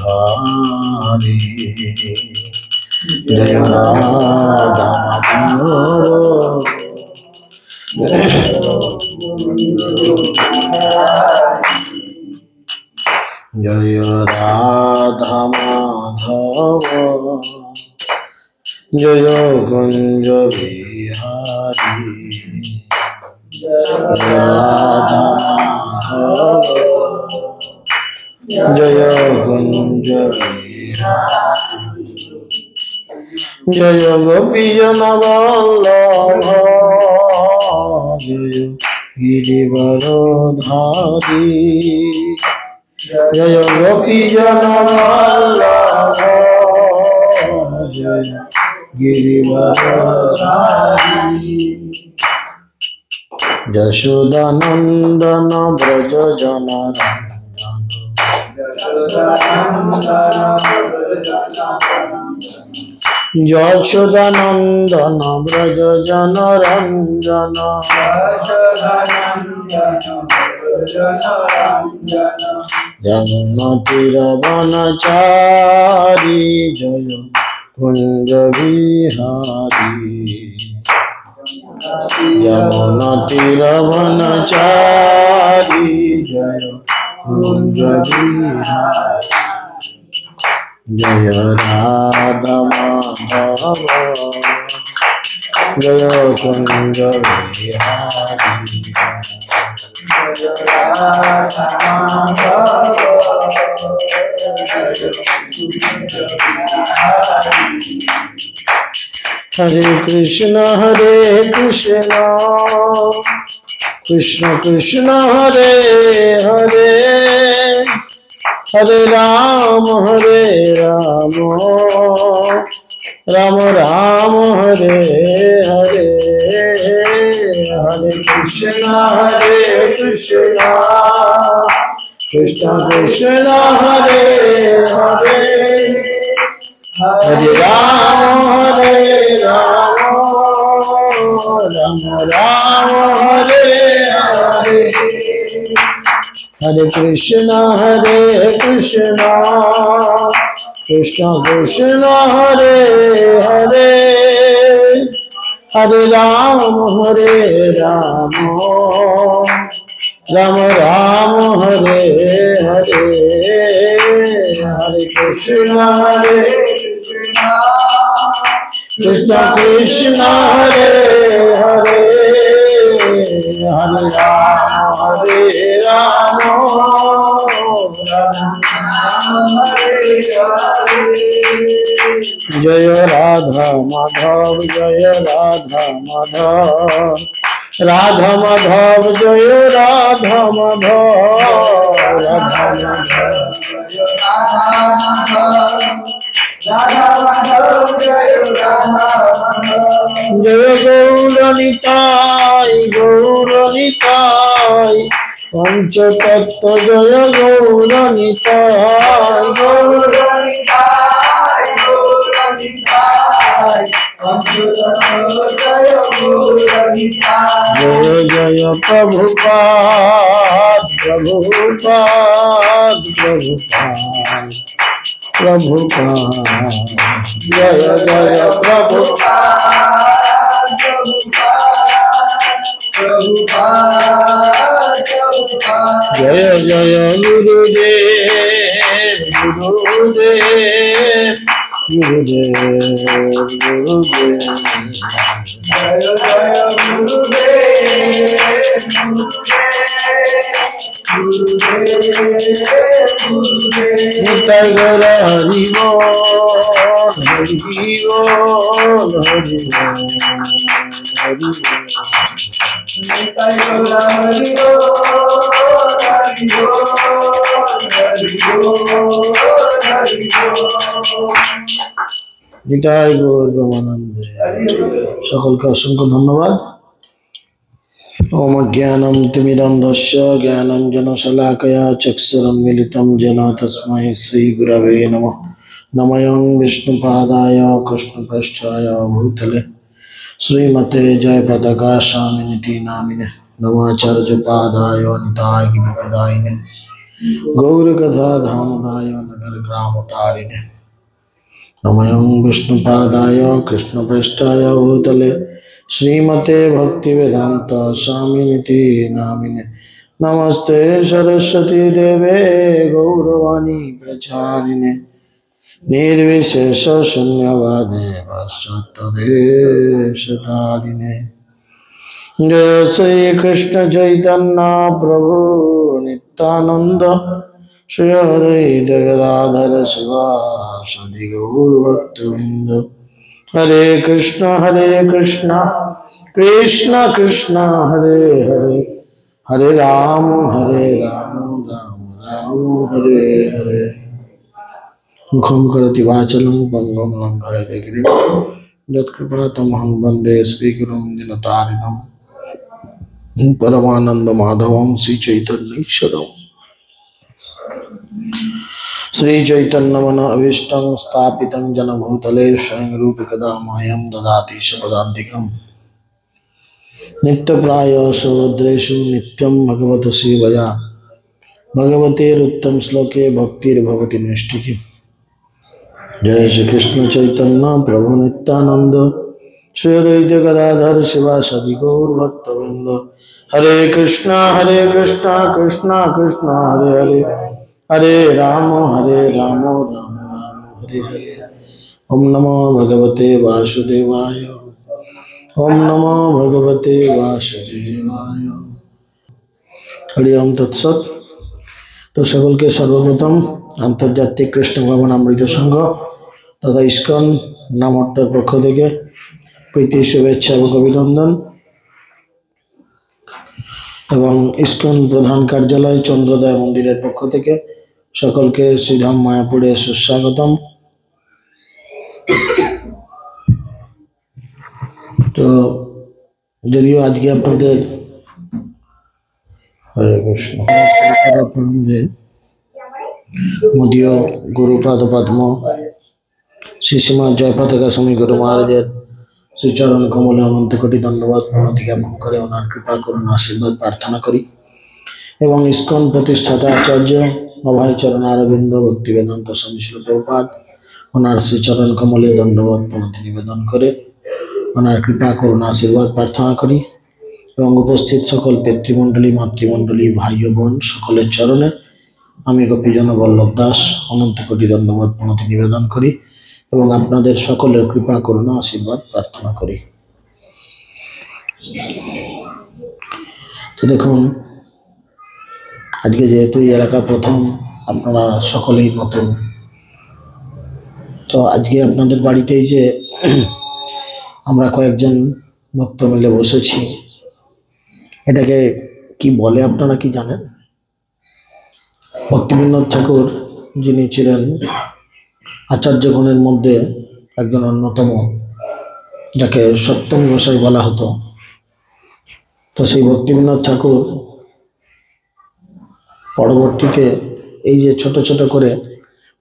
बिहारी जय राधा माधव जय राधा माधव जय कुंज बिहारी जय राधा माधव जय कुंज बिहारी जय गोपी जन वल्लभ जय गिरिवरधारी जय गोपी जन वल्लभ जय गिरिवरधारी यशोदानंदन ब्रज जनरंजन यशोदानंदन ब्रज जनरंजन यमुना तीरवनचारी जय कुंज बिहारी यमुना तीरवनचारी जय कुंज बिहारी जय राधा माधव जय कुंज बिहारी हरे कृष्ण कृष्ण कृष्ण हरे हरे हरे राम राम राम हरे हरे हरे कृष्ण कृष्ण कृष्ण हरे हरे हरे राम राम राम हरे हरे हरे कृष्ण कृष्ण कृष्ण हरे हरे हरे राम राम राम हरे हरे हरे कृष्ण कृष्ण कृष्ण हरे हरे हरे राम जय राधा माधव जय राधा माधव राधा माधव जय राधा माधव राधा जय गौरनिताय पंचतत्व जय गौरनिताय जय जय प्रभुपाद जय जय प्रभुपाद जय जय निताय गौर हरि बोल हरि बोल हरि निताय गौर हरि निताय गौर ब्रह्मानंद सकल का असंख्य धन्यवाद। ओम ज्ञानं तिमिरन्धस्य ज्ञानाञ्जनशलाकया चक्षुरुन्मीलितं येन तस्मै श्रीगुरवे नमः। नमः विष्णुपादाय कृष्णपृष्ठाय भूतले श्रीमते जयपताका स्वामिनिति नामिने नमाचार्यपादाय निताय गौरदायिने गौरकथा धामदाय नगर ग्राम तारिणे नमयं विष्णुपादाय कृष्णपृष्ठाय भूतले श्रीमते भक्तिवेदांत स्वामिनिति नामिने नमस्ते सरस्वती देवे गौरवाणी प्रचारिणे निर्विशेष शून्यवादे पश्चात्तदेशतारिणे जय श्री कृष्ण चैतन्य प्रभु नित्यानंद श्री अद्वैत गदाधर शिवासादि गौर भक्तवृंद हरे कृष्ण कृष्ण कृष्ण हरे हरे हरे राम राम राम हरे हरे मुखं करोति वाचालं पंगुं लंघयते गिरिं यत्कृपातमहं वन्दे श्रीगुरुं दीनतारिणं परमानंद माधवं श्री चैतन्येश्वरम् श्री चैतन्य मन अभीष्टं स्थापितं जन भूतले स्वयं रूप कदा मह्यं ददाति स्वपदान्तिकम् नित्य प्राय सुभद्रेषु नित्यं भगवत सेवया भगवतेरुत्तम श्लोके भक्तिर्भवति नैष्ठिकी जय श्री कृष्ण चैतन्य प्रभु नित्यानंद श्री अद्वैत गदाधर शिवासादि गौर भक्तवृंद हरे कृष्णा कृष्णा कृष्णा हरे हरे हरे राम राम राम हरे हरे ओम नमो भगवते वासुदेवाय ओम नमो भगवते वासुदेवाय हरि ओम तत्सत। तो सकल के सर्वप्रथम आंतर्जातिक कृष्ण भवन अमृत संघ तथा इस्कन नामट्टर पक्ष থেকে প্রীতি শুভেচ্ছা এবং অভিনন্দন এবং ইস্কন প্রধান কার্যালয় চন্দ্রোদয় মন্দিরের পক্ষ থেকে সকলকে শ্রীধাম মায়াপুরে সুস্বাগতম। তো যদিও আজকে আপনাদের হরে কৃষ্ণ মদীয় গুরুপাদ পদ্ম শ্রী শ্রীমৎ জয় পতাকা স্বামী গুরু মহারাজের শ্রীচরণ কমলে অনন্ত কোটি দণ্ডবাদ প্রণতি জ্ঞাপন করে ওনার কৃপা করুন আশীর্বাদ প্রার্থনা করি এবং ইস্কন প্রতিষ্ঠাতা আচার্য অভয়চরণ অরবিন্দ ভক্তি বেদান্ত স্বামী শিল প্রভুপাদ ওনার শ্রীচরণ কমলে দণ্ডবাদ প্রণতি নিবেদন করে ওনার কৃপা করুন আশীর্বাদ প্রার্থনা করি এবং উপস্থিত সকল পিতৃমণ্ডলী মাতৃমণ্ডলী ভাই ও বোন সকলের চরণে আমি গোপীজন বল্লভ দাস অনন্ত কোটি দণ্ডবাদ প্রণতি নিবেদন করি এবং আপনাদের সকলের কৃপা করুণা আশীর্বাদ প্রার্থনা করি। তো দেখুন আজকে যেহেতু এই এলাকা প্রথম আপনারা সকলেই নতুন, তো আজকে আপনাদের বাড়িতেই যে আমরা কয়েকজন ভক্ত মিলে বসেছি এটাকে কি বলে আপনারা কি জানেন? ভক্তিবিনোদ ঠাকুর যিনি ছিলেন আচার্যগণের মধ্যে একজন অন্যতম, যাকে সপ্তম গোসাই বলা হতো, তো সেই ভক্তিবিনোদ ঠাকুর পরবর্তীতে এই যে ছোট ছোট করে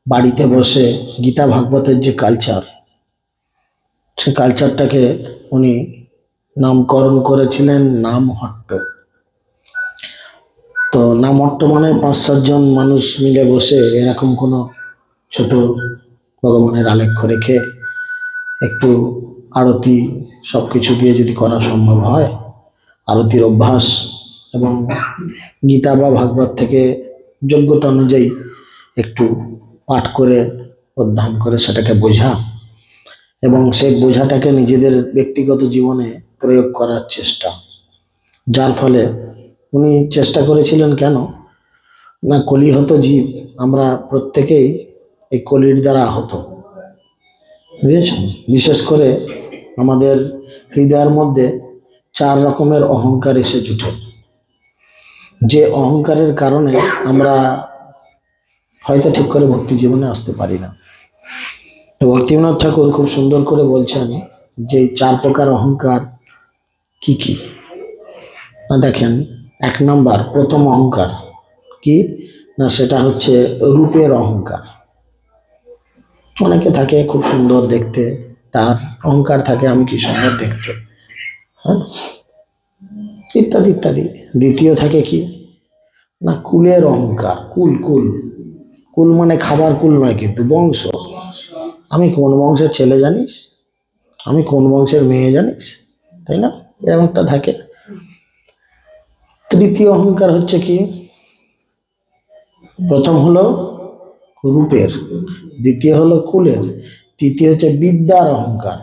বাড়িতে বসে গীতা ভাগবতের যে কালচার, সেই কালচারটাকে উনি নামকরণ করেছিলেন নামহট্ট। তো নামহট্ট মানে 5-7 জন মানুষ মিলে বসে এরকম কোনো ছোট ভগবানের আলেখ্য রেখে একটু আরতি সব কিছু দিয়ে যদি করা সম্ভব হয়, আরতির অভ্যাস এবং গীতা বা ভাগবত থেকে যোগ্যতা অনুযায়ী একটু পাঠ করে অধ্যয়ন করে সেটাকে বোঝা এবং সেই বোঝাটাকে নিজেদের ব্যক্তিগত জীবনে প্রয়োগ করার চেষ্টা, যার ফলে উনি চেষ্টা করেছিলেন কেন না কলিহত জীব আমরা প্রত্যেকেই এই কলির দ্বারা আহত, বুঝেছেন? বিশেষ করে আমাদের হৃদয়ের মধ্যে 4 রকমের অহংকার এসে জুটে, যে অহংকারের কারণে আমরা হয়তো ঠিক করে ভক্তি জীবনে আসতে পারি না। তো ভক্তিবিনোদ ঠাকুর খুব সুন্দর করে বলছেন যে 4 প্রকার অহংকার কি কি না, দেখেন 1 নম্বর প্রথম অহংকার কি না, সেটা হচ্ছে রূপের অহংকার। অনেকে থাকে খুব সুন্দর দেখতে, তার অহংকার থাকে আমি কি সুন্দর দেখতে, হ্যাঁ, ইত্যাদি ইত্যাদি। দ্বিতীয় থাকে কি না, কুলের অহংকার। কুল কুল কুল মানে খাবার কুল নয়, কিন্তু বংশ। আমি কোন বংশের ছেলে জানিস, আমি কোন বংশের মেয়ে জানিস, তাই না? এরকম একটা থাকে। তৃতীয় অহংকার হচ্ছে কি, প্রথম হলো রূপের, দ্বিতীয় হলো কুলের, তৃতীয় হচ্ছে বিদ্যার অহংকার।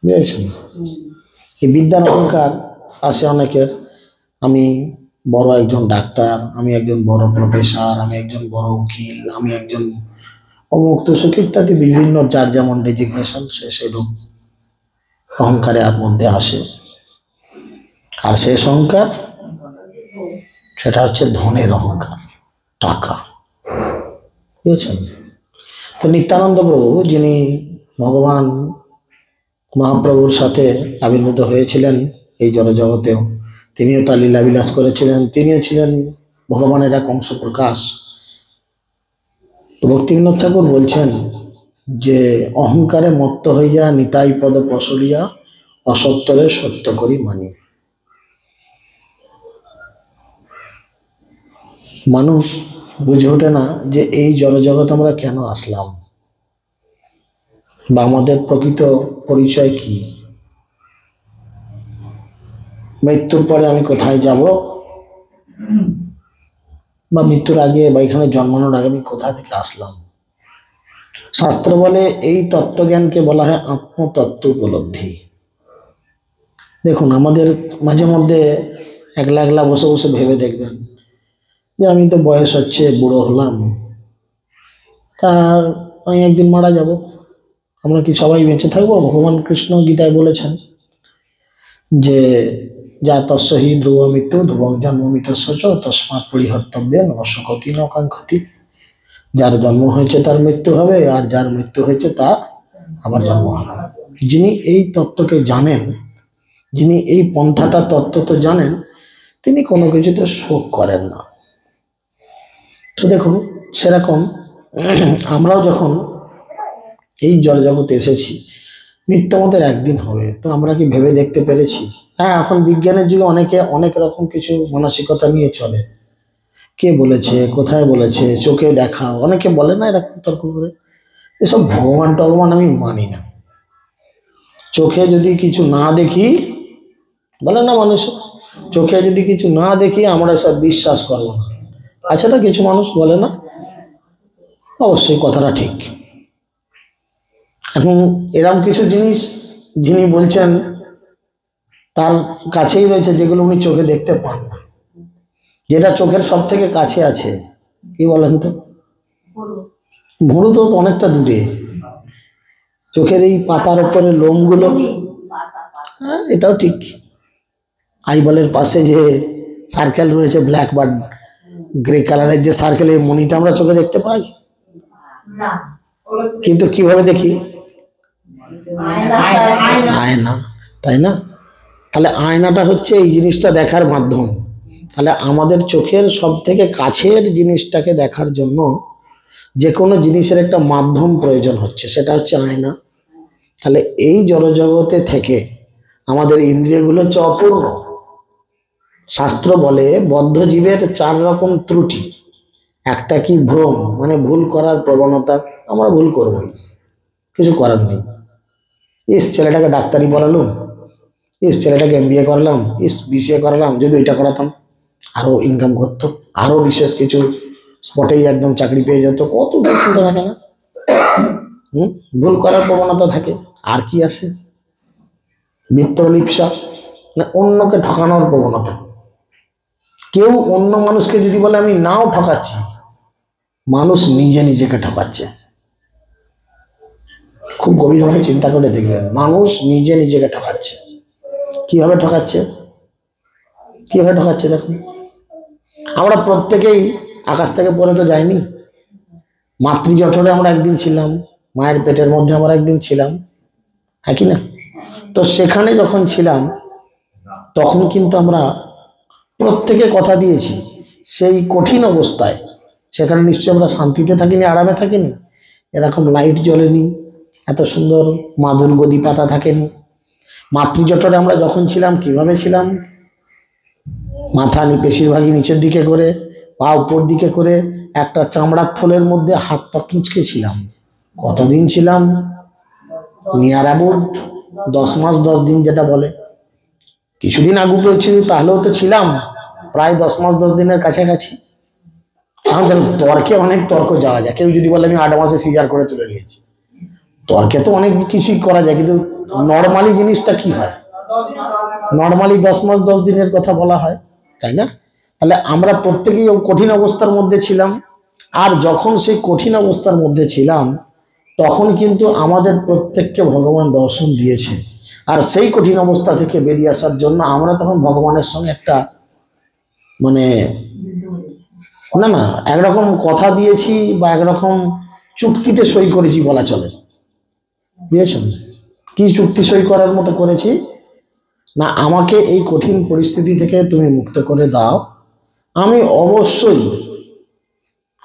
বুঝেছেন? এই বিদ্যার অহংকার আছে অনেকের। আমি বড় একজন ডাক্তার, আমি একজন বড় প্রফেসর, আমি একজন বড় উকিল, আমি একজন অমুক তুসুক ইত্যাদি বিভিন্ন, যার যেমন ডেজিগনেশন সে সেরূপ অহংকারের মধ্যে আসে। আর শেষ অহংকার, সেটা হচ্ছে ধনের অহংকার, টাকা। বুঝেছেন? তো নিত্যানন্দ প্রভু, যিনি ভগবান মহাপ্রভুর সাথে আবির্ভূত হয়েছিলেন এই জড়জগতেও, তিনিও তার লীলাবিলাস করেছিলেন, তিনিও ছিলেন ভগবানের এক অংশ প্রকাশ। তো ভক্তিবিনোদ ঠাকুর বলছেন যে অহংকারে মত্ত হইয়া নিতাই পদ পসরিয়া অসত্তরে সত্য করি মানি। মানুষ বুঝে ওঠে না যে এই জড়জগৎ আমরা কেন আসলাম, বা আমাদের প্রকৃত পরিচয় কি, মৃত্যুর পরে আমি কোথায় যাব, বা মৃত্যুর আগে বা এখানে জন্মানোর আগে আমি কোথা থেকে আসলাম। শাস্ত্র বলে এই তত্ত্বজ্ঞানকে বলা হয় আত্মতত্ত্ব উপলব্ধি। দেখুন, আমাদের মাঝে মধ্যে একলা একলা বসে বসে ভেবে দেখবেন যে আমি তো বয়স হচ্ছে, বুড়ো হলাম, তা আমি একদিন মারা যাব। আমরা কি সবাই বেঁচে থাকবো? ভগবান কৃষ্ণ গীতায় বলেছেন যে যা তস্য হি ধ্রুব মৃত্যু ধ্রুবং জন্ম মৃতস্য চ তস্মাৎ পরিহর্তব্যে নশকতি নকাঙ্ক্ষতি। যার জন্ম হয়েছে তার মৃত্যু হবে, আর যার মৃত্যু হয়েছে তার আবার জন্ম হবে। যিনি এই তত্ত্বকে জানেন, যিনি এই পন্থাটা তত্ত্ব তো জানেন, তিনি কোনো কিছুতে শোক করেন না। তো দেখুন, সেরকম আমরাও যখন এই জড়জগতে এসেছি, মৃত্যু আমাদের একদিন হবে, তো আমরা কি ভেবে দেখতে পেরেছি? হ্যাঁ, এখন বিজ্ঞানের যুগে অনেকে অনেক রকম কিছু মানসিকতা নিয়ে চলে। কে বলেছে, কোথায় বলেছে, চোখে দেখা, অনেকে বলে না এরকম তর্ক করে। এসব ভগবান টগবান আমি মানি না। চোখে যদি কিছু না দেখি, বলে না মানুষ, চোখে যদি কিছু না দেখি আমরা এসব বিশ্বাস করবো না। আচ্ছা, না কিছু মানুষ বলে না, অবশ্যই কথাটা ঠিক। এখন এরকম কিছু জিনিস যিনি বলছেন তার কাছেই রয়েছে, যেগুলো উনি চোখে দেখতে পান না। যেটা চোখের সব থেকে কাছে আছে, কি বলেন তো? ভুরু তো অনেকটা দূরে। চোখের এই পাতার উপরে লোমগুলো, হ্যাঁ এটাও ঠিক। আইবলের পাশে যে সার্কেল রয়েছে, ব্ল্যাক বা গ্রে কালারের যে সার্কেল, এই মনিটা আমরা চোখে দেখতে পাই, কিন্তু কিভাবে দেখি? আয়না, তাই না? তাহলে আয়নাটা হচ্ছে এই জিনিসটা দেখার মাধ্যম। তাহলে আমাদের চোখের সব থেকে কাছের জিনিসটাকে দেখার জন্য যে কোনো জিনিসের একটা মাধ্যম প্রয়োজন হচ্ছে, সেটা হচ্ছে আয়না। তাহলে এই জড়জগতে থেকে আমাদের ইন্দ্রিয়গুলো হচ্ছে অপূর্ণ। শাস্ত্র বলে বদ্ধ জীবের 4 রকম ত্রুটি। একটা কি ভ্রম, মানে ভুল করার প্রবণতা। আমরা ভুল করবই, কিছু করার নেই। ইস ছেলেটাকে ডাক্তারি পড়ালাম, ইস ছেলেটাকে MBA করালাম, ইস BCA করালাম, যদি ওইটা করাতাম আরো ইনকাম করতো, আরো বিশেষ কিছু স্পটেই একদম চাকরি পেয়ে যেত, কত চিন্তা থাকে না? ভুল করার প্রবণতা থাকে। আর কি আছে? বিপ্রলিপ্সা, মানে অন্যকে ঠকানোর প্রবণতা। কেউ অন্য মানুষকে যদি বলে আমি নাও ঠকাচ্ছি, মানুষ নিজে নিজেকে ঠকাচ্ছে। খুব গভীরভাবে চিন্তা করে দেখবেন, মানুষ নিজে নিজেকে ঠকাচ্ছে। কিভাবে ঠকাচ্ছে? কিভাবে ঠকাচ্ছে দেখুন। আমরা প্রত্যেকেই আকাশ থেকে পড়ে তো যাইনি। মাতৃজঠরে আমরা একদিন ছিলাম, মায়ের পেটের মধ্যে আমরা একদিন ছিলাম, হ্যাঁ কি না? তো সেখানে যখন ছিলাম তখন কিন্তু আমরা প্রত্যেকে কথা দিয়েছি, সেই কঠিন অবস্থায় সেখানে নিশ্চয়ই আমরা শান্তিতে থাকিনি, আরামে থাকিনি। এরকম লাইট জ্বলেনি, এত সুন্দর মাদুর গদি পাতা থাকেনি। মাতৃজঠরে আমরা যখন ছিলাম কিভাবে ছিলাম? মাথা বেশিরভাগই নিচের দিকে করে, পা উপর দিকে করে, একটা চামড়ার থলের মধ্যে হাত পা কুঁচকে ছিলাম। কতদিন ছিলাম? নিয়ার অ্যাবাউট 10 মাস 10 দিন যেটা বলে। কিছুদিন আগু পেয়েছি তাহলেও তো ছিলাম প্রায় 10 মাস 10 দিনের কাছাকাছি। আমাদের তর্কে অনেক তর্ক যাওয়া যায়। কেউ যদি বলে আমি 8 মাসে সিজার করে তুলে নিয়েছি, তর্কে তো অনেক কিছুই করা যায়, কিন্তু নর্মালি জিনিসটা কি হয়? নর্মালি 10 মাস 10 দিনের কথা বলা হয়, তাই না? তাহলে আমরা প্রত্যেকেই কঠিন অবস্থার মধ্যে ছিলাম। আর যখন সেই কঠিন অবস্থার মধ্যে ছিলাম তখন কিন্তু আমাদের প্রত্যেককে ভগবান দর্শন দিয়েছে। আর সেই কঠিন অবস্থা থেকে বেরিয়ে আসার জন্য আমরা তখন ভগবানের সঙ্গে একটা মানে না না একরকম কথা দিয়েছি বা একরকম চুক্তিতে সই করেছি বলা চলে। বুঝেছেন? কি চুক্তি সই করার মতো করেছি না, আমাকে এই কঠিন পরিস্থিতি থেকে তুমি মুক্ত করে দাও, আমি অবশ্যই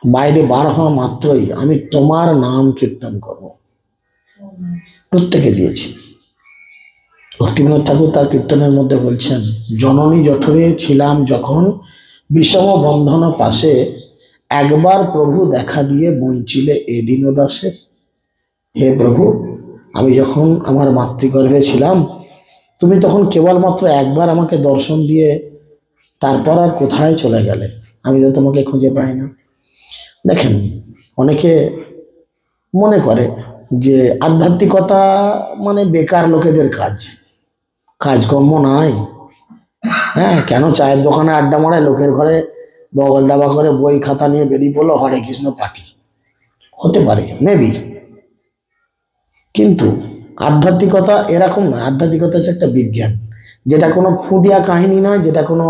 বাইরে বার হওয়া মাত্রই আমি তোমার নাম কীর্তন করব। প্রত্যেকে দিয়েছি। ভক্তিবিনোদ ঠাকুর তার কীর্তনের মধ্যে বলছেন, জননী জঠরে ছিলাম যখন বিষম বন্ধন পাশে, একবার প্রভু দেখা দিয়ে বঞ্চিলে এদিন দাসে। হে প্রভু, আমি যখন আমার মাতৃগর্ভে ছিলাম তুমি তখন কেবলমাত্র একবার আমাকে দর্শন দিয়ে তারপর আর কোথায় চলে গেলে, আমি তো তোমাকে খুঁজে পাই না। দেখেন, অনেকে মনে করে যে আধ্যাত্মিকতা মানে বেকার লোকেদের কাজ, কাজকর্ম নাই। হ্যাঁ, কেন চায়ের দোকানে আড্ডা মারায়, লোকের ঘরে বগল দাবা করে বই খাতা নিয়ে বেরিয়ে পড়লো হরে কৃষ্ণ পার্টি। হতে পারে, মেবি, কিন্তু আধ্যাত্মিকতা এরকম নয়। আধ্যাত্মিকতা হচ্ছে একটা বিজ্ঞান, যেটা কোনো ফুদিয়া কাহিনী নয়, যেটা কোনো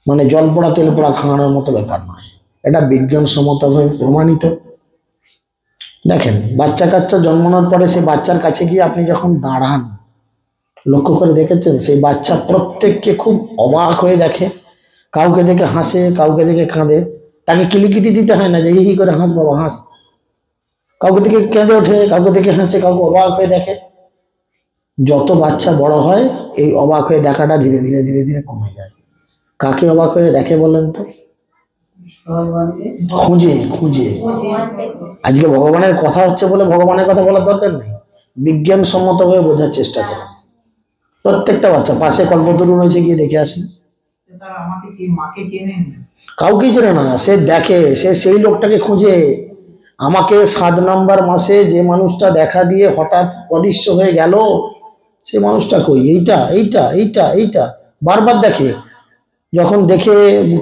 মানে জল পোড়া তেল পোড়া খাওয়ানোর মতো ব্যাপার নয়। এটা বিজ্ঞানসম্মতভাবে প্রমাণিত। দেখেন, বাচ্চা কাচ্চা জন্মানোর পরে সেই বাচ্চার কাছে গিয়ে আপনি যখন দাঁড়ান, লক্ষ্য করে দেখেছেন সেই বাচ্চা প্রত্যেককে খুব অবাক হয়ে দেখে। কাউকে দেখে হাসে, কাউকে দেখে কাঁদে। তাকে কিলিকিটি দিতে হয় না যে হি করে হাস বাবা হাস। কাউকে দেখে কেঁদে ওঠে, কাউকে দেখে হাসে, কাউকে অবাক হয়ে দেখে। যত বাচ্চা বড় হয় এই অবাক হয়ে দেখাটা ধীরে ধীরে ধীরে ধীরে কমে যায়। কাকে অবাক হয়ে দেখে বলেন তো? খুঁজে খুঁজে। আজকে ভগবানের কথা হচ্ছে বলে ভগবানের কথা বলার দরকার নেই, বিজ্ঞানসম্মতভাবে বোঝার চেষ্টা করুন। প্রত্যেকটা বাচ্চা, পাশে কল্পতরু রয়েছে, গিয়ে দেখে আসেন। কাউকেই চেনে না, সে দেখে, সে সেই লোকটাকে খুঁজে। আমাকে 7 নম্বর মাসে যে মানুষটা দেখা দিয়ে হঠাৎ অদৃশ্য হয়ে গেল, সে মানুষটা কই? এইটা এইটা এইটা এইটা বারবার দেখে। যখন দেখে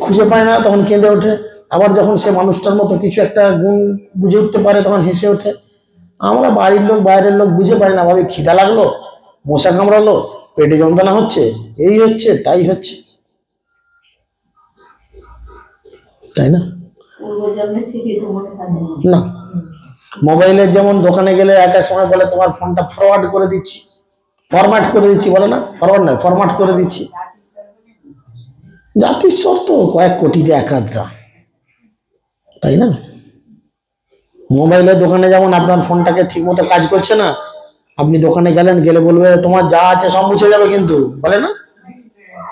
খুঁজে পায় না তখন কেঁদে ওঠে। আবার যখন সে মানুষটার মতো কিছু একটা গুণ বুঝে উঠতে পারে তখন হেসে ওঠে। আমরা বাড়ির লোক বাইরের লোক বুঝে পাই না, ভাবি খিদা লাগলো, মশা কামড়ালো, পেটে যন্ত্রণা হচ্ছে, এই হচ্ছে তাই হচ্ছে, তাই না? না, মোবাইলের যেমন দোকানে গেলে এক এক সময় বলে তোমার ফোনটা ফরওয়ার্ড করে দিচ্ছি, ফরম্যাট করে দিচ্ছি, বলে না? ফরওয়ার্ড নয়, ফরম্যাট করে দিচ্ছি। জাতিস্বর তো কয়েক কোটিতে একাধটা, তাই না? মোবাইলের দোকানে যেমন আপনার ফোনটাকে ঠিক মতো কাজ করছে না, আপনি দোকানে গেলেন, গেলে বলবে তোমার যা আছে সব মুছে যাবে কিন্তু, বলে না?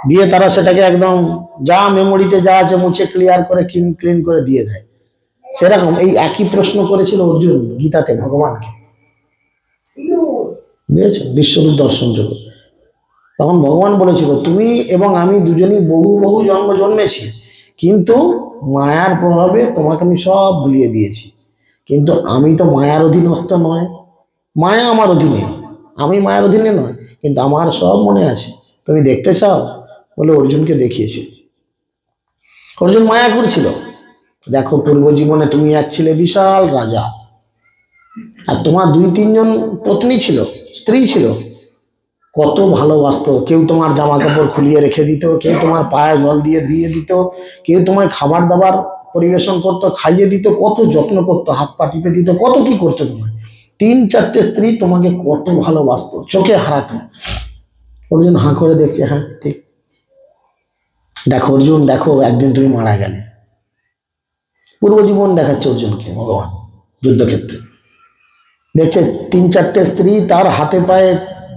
দিয়ে তারা সেটাকে একদম যা মেমোরিতে যা আছে মুছে ক্লিয়ার করে ক্লিন করে দিয়ে দেয়। সেরকম এই একই প্রশ্ন করেছিল অর্জুন গীতাতে ভগবানকে, বুঝেছেন? বিশ্বরূপ দর্শন যোগে তখন ভগবান বলেছিল তুমি এবং আমি দুজনই বহু বহু জন্ম জন্মেছি, কিন্তু মায়ার প্রভাবে তোমাকে আমি সব ভুলিয়ে দিয়েছি। কিন্তু আমি তো মায়ার অধীনস্থ নয়, মায়া আমার অধীনে, আমি মায়ার অধীনে নয়, কিন্তু আমার সব মনে আছে। তুমি দেখতে চাও বলে অর্জুনকে দেখিয়েছি। অর্জুন মায়া করছিল, দেখো পূর্ব জীবনে তুমি এক ছিলে বিশাল রাজা, আর তোমার 2-3 জন পত্নী ছিল, স্ত্রী ছিল। কত ভালোবাসতো, কেউ তোমার জামা কাপড় খুলিয়ে রেখে দিত, কেউ তোমার পায়ে জল দিয়ে ধুইয়ে দিত, কেউ তোমার খাবার দাবার পরিবেশন করতো, খাইয়ে দিত, কত যত্ন করতো, হাত পা টিপে দিত, কত কি করতো। তোমার 3-4টে স্ত্রী তোমাকে কত ভালোবাসতো, চোখে হারাতো। অর্জুন হাঁ করে দেখছে, হ্যাঁ ঠিক। দেখো অর্জুন, দেখো একদিন তুমি মারা গেলে। পূর্বজীবন দেখাচ্ছে অর্জুনকে ভগবান যুদ্ধক্ষেত্রে। দেখছে 3-4টে স্ত্রী তার হাতে পায়ে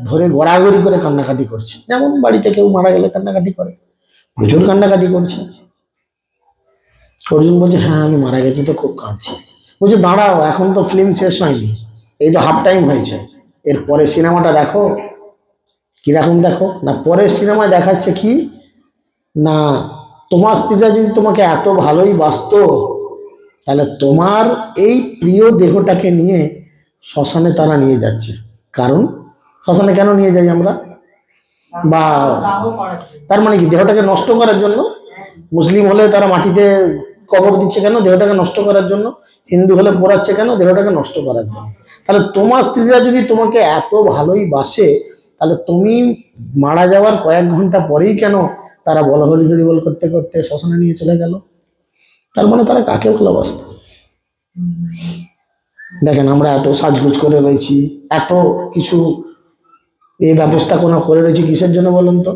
ধরে গড়াগড়ি করে কান্নাকাটি করছে, যেমন বাড়িতে কেউ মারা গেলে কান্নাকাটি করে। প্রচুর কান্নাকাটি করছে। অর্জুন বলছে হ্যাঁ আমি মারা গেছি তো, খুব কাঁদছি। বলছে দাঁড়াও, এখন তো ফিল্ম শেষ হয়নি, এই তো হাফ টাইম হয়েছে, এর পরের সিনেমাটা দেখো কিরকম। দেখো না, পরের সিনেমায় দেখাচ্ছে কি না, তোমার স্ত্রীরা যদি তোমাকে এত ভালোই বাসতো, তাহলে তোমার এই প্রিয় দেহটাকে নিয়ে শ্মশানে তারা নিয়ে যাচ্ছে। কারণ শ্মশানে কেন নিয়ে যাই আমরা, বা তার মানে কি দেহটাকে নষ্ট করার জন্য। মুসলিম হলে তারা মাটিতে কবর দিচ্ছে কেন, দেহটাকে নষ্ট করার জন্য। হিন্দু হলে পোড়াচ্ছে কেন, দেহটাকে নষ্ট করার জন্য। তাহলে তোমার স্ত্রীরা যদি তোমাকে এত ভালোই বাসে, তাহলে তুমি মারা যাওয়ার কয়েক ঘন্টা পরেই কেন তারা বল হরি হরি বল করতে করতে শ্মশানে নিয়ে চলে গেল। তার মানে তারা কাকে ভালোবাসত। দেখেন আমরা এত সাজগুজ করে রয়েছি, এত কিছু এই ব্যবস্থা কোনো করে রয়েছি কিসের জন্য বলুন তো?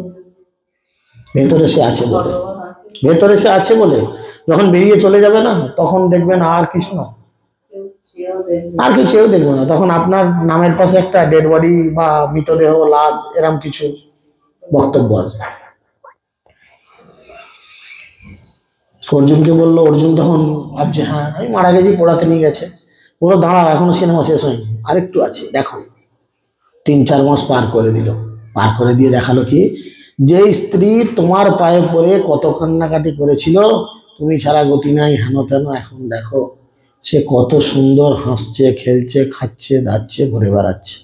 ভেতরে সে আছে বলে, ভেতরে সে আছে বলে। যখন বেরিয়ে চলে যাবে না, তখন দেখবেন আর কিছু না, আর কিছুও দেখবে না। তখন আপনার নামের পাশে একটা ডেড বডি বা মৃতদেহ, লাশ, এরম কিছু বক্তব্য আসবে। অর্জুনকে বললো, অর্জুন তখন ভাবছে হ্যাঁ আমি মারা গেছি, পোড়াতে নিয়ে গেছে। বললো দাঁড়াও, এখনো সিনেমা শেষ হয়নি, আরেকটু আছে দেখো। 3-4 মাস পার করে দিল, পার করে দিয়ে দেখালো কি, যে স্ত্রী তোমার পায়ে পড়ে কত কান্নাকাটি করেছিল, তুমি ছাড়া গতি নাই হেন তেন, এখন দেখো সে কত সুন্দর হাসছে, খেলছে, খাচ্ছে, দাচ্ছে, ঘুরে বেড়াচ্ছে।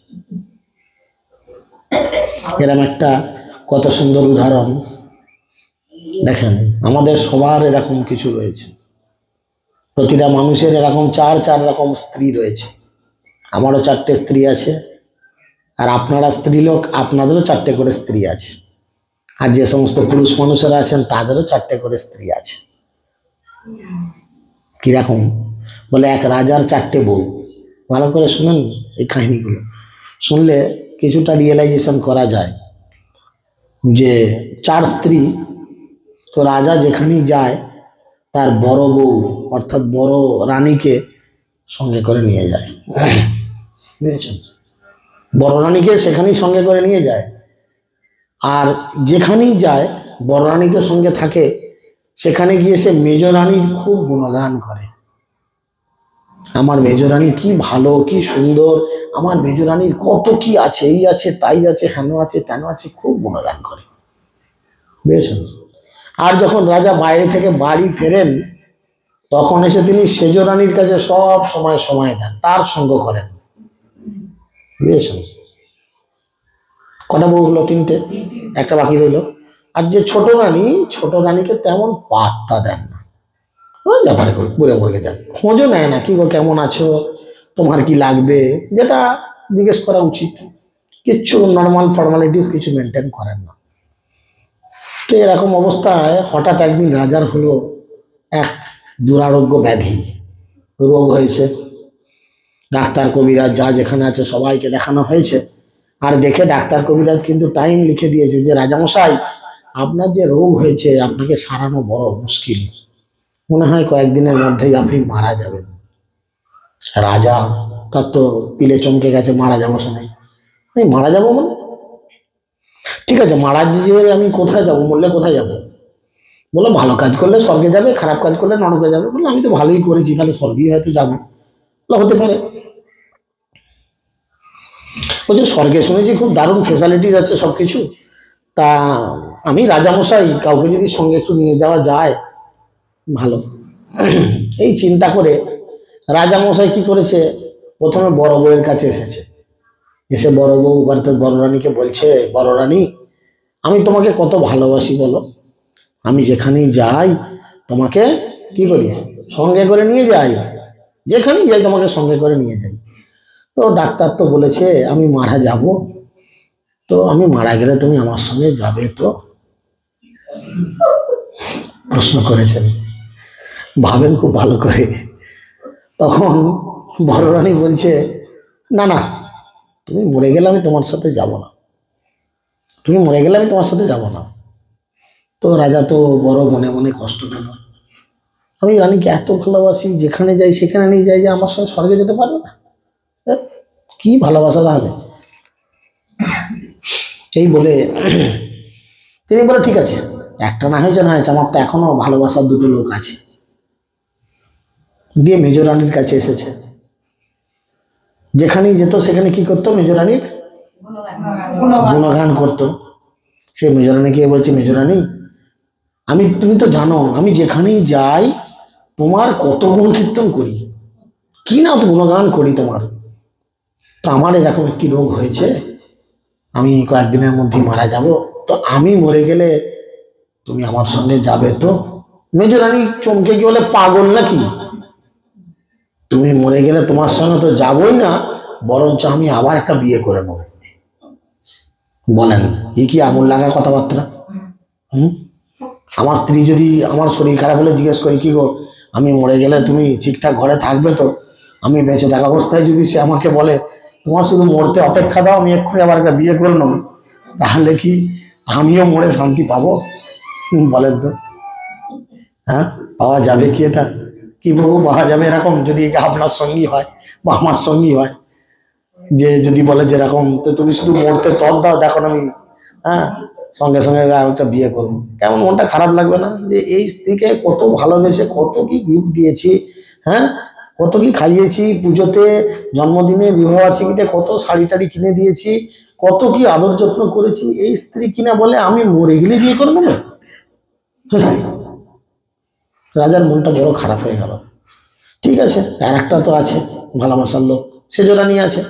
এরম একটা কত সুন্দর উদাহরণ। দেখেন আমাদের সবার এরকম কিছু রয়েছে, প্রতিটা মানুষের এরকম 4 রকম স্ত্রী রয়েছে। আমারও 4টে স্ত্রী আছে, আর আপনারা স্ত্রী লোক, আপনাদেরও 4টে করে স্ত্রী আছে। আর যে সমস্ত পুরুষ মানুষেরা আছেন তাদেরও 4টে করে স্ত্রী আছে। কিরকম বলে, এক রাজার 4টে বউ। ভালো করে শুনেন এই কাহিনীগুলো, শুনলে কিছুটা রিয়েলাইজেশন করা যায় যে 4 স্ত্রী। তো রাজা যেখানেই যায় তার বড় বউ অর্থাৎ বড় রানীকে সঙ্গে করে নিয়ে যায়, বুঝেছেন? বড় রানীকে সেখানেই সঙ্গে করে নিয়ে যায়। আর যেখানেই যায় বড় রানী তো সঙ্গে থাকে, সেখানে গিয়ে সে মেজ রানীর খুব গুণগান করে। আমার মেজ রানী কি ভালো, কি সুন্দর, আমার মেজ রানীর কত কি আছে, এই আছে তাই আছে, হেন আছে তেন আছে, খুব গুণগান করে, বুঝেছেন? আর যখন রাজা বাইরে থেকে বাড়ি ফেরেন, তখন এসে তিনি সেজ রানীর কাছে সব সময় সময় দেন, তার সঙ্গ করেন, বুঝেছেন? কটা বউ হলো? 3টে, একটা বাকি রইল। আর যে ছোট রানী, ছোট রানীকে তেমন পাত্তা দেন না, ওই ব্যাপারে করে পুরে মরে যান, খোঁজও নেয় না, কি গো কেমন আছো, তোমার কি লাগবে, যেটা জিজ্ঞেস করা উচিত, কিচ্ছু নর্মাল ফর্মালিটিস কিছু মেনটেন করেন না। তো এরকম অবস্থায় হঠাৎ একদিন রাজার হলো এক দুরারোগ্য ব্যাধি, রোগ হয়েছে। ডাক্তার কবিরাজ যা যেখানে আছে সবাইকে দেখানো হয়েছে। আর দেখে ডাক্তার কবিরাজ কিন্তু টাইম লিখে দিয়েছে যে রাজামশাই, আপনার যে রোগ হয়েছে আপনাকে সারানো বড় মুশকিল, মনে হয় কয়েকদিনের মধ্যেই আপনি মারা যাবেন। রাজা তার তো পিলে চমকে গেছে, মারা যাবো শুনে। আমি মারা যাবো মানে? ঠিক আছে, মারা গিয়ে আমি কোথায় যাব, মরলে কোথায় যাব? বললো ভালো কাজ করলে স্বর্গে যাবে, খারাপ কাজ করলে নরকে যাবে। বললো আমি তো ভালোই করেছি, তাহলে স্বর্গেই হয়তো যাবো। বললো হতে পারে। বলছে স্বর্গে শুনেছি খুব দারুণ ফেসিলিটিস আছে সব কিছু, তা আমি রাজামশাই, কাউকে যদি সঙ্গে একটু নিয়ে যাওয়া যায় ভালো। এই চিন্তা করে রাজামশাই কি করেছে, প্রথমে বড় বউয়ের কাছে এসেছে। এসে বড় বউ অর্থাৎ বড় রানীকে বলছে, বড় রানী আমি তোমাকে কত ভালোবাসি বলো, আমি যেখানেই যাই তোমাকে কি করি, সঙ্গে করে নিয়ে যাই, যেখানেই যাই তোমাকে সঙ্গে করে নিয়ে যাই। তো ডাক্তার তো বলেছে আমি মারা যাব, তো আমি মারা গেলে তুমি আমার সঙ্গে যাবে তো? প্রশ্ন করেছেন, ভাবেন খুব ভালো করে। তখন বড় রানী বলছে না না, তুমি মরে গেলে আমি তোমার সাথে যাব না, তুমি মরে গেলে আমি তোমার সাথে যাব না। তো রাজা তো বড় মনে মনে কষ্ট পেল, আমি রানীকে এত ভালোবাসি, যেখানে যাই সেখানে নিয়ে যাই, যে আমার সঙ্গে স্বর্গে যেতে পারবে না? কি ভালোবাসা তাহলে! এই বলে তিনি বলে ঠিক আছে একটা না হয়েছে না হয়েছে, আমার তো এখনো ভালোবাসার দুটো লোক আছে। দিয়ে মেজরানির কাছে এসেছে, যেখানেই যেত সেখানে কি করতো, মেজরানির গুণগান করতো। সে মেজরানিকে বলছে, মেজরানি তুমি তো জানো আমি যেখানেই যাই তোমার কত গুণকীর্তন করি, কি না তো গুণগান করি তোমার। তো আমার এরকম একটি রোগ হয়েছে, আমি কয়েকদিনের মধ্যে মারা যাব, তো আমি মরে গেলে তুমি আমার সঙ্গে যাবে তো? মেজরানি চমকে কি বলে, পাগল নাকি? তুমি মরে গেলে তোমার সঙ্গে তো যাবই না, বরঞ্চ আমি আবার একটা বিয়ে করে নেব। বলেন এ কি আগুন লাগা কথাবার্তা? আমার স্ত্রী যদি আমার শরীর খারাপ হলে জিজ্ঞেস করি, কি গো আমি মরে গেলে তুমি ঠিকঠাক ঘরে থাকবে তো? আমি বেঁচে থাকা অবস্থায় যদি সে আমাকে বলে তোমার শুধু মরতে অপেক্ষা দাও, আমি এক্ষুনি আবার একটা বিয়ে করে নেবো, তাহলে কি আমিও মরে শান্তি পাবো? বলেন তো, হ্যাঁ পাওয়া যাবে কি? এটা কি বলবো, পাওয়া যাবে এরকম? যদি আপনার সঙ্গী হয় বা আমার সঙ্গী হয়, যে যদি বলে যেরকম, তো তুমি শুধু মরতে তর দাও, দেখো আমি হ্যাঁ সঙ্গে সঙ্গে একটা বিয়ে করবো, কেমন মনটা খারাপ লাগবে না? যে এই স্ত্রীকে কত ভালোবেসে কত কি গিফট দিয়েছি, হ্যাঁ কত কি খাইয়েছি, পুজোতে জন্মদিনে বিবাহবার্ষিকীতে কত শাড়ি টাড়ি কিনে দিয়েছি, কত কি আদর যত্ন করেছি, এই স্ত্রী কিনা বলে আমি মরে গেলে বিয়ে করে নেবো। রাজার মনটা বড় খারাপ হয়ে গেল। ঠিক আছে, আর একটা তো আছে ভালোবাসার লোক, সেজরানি আছে,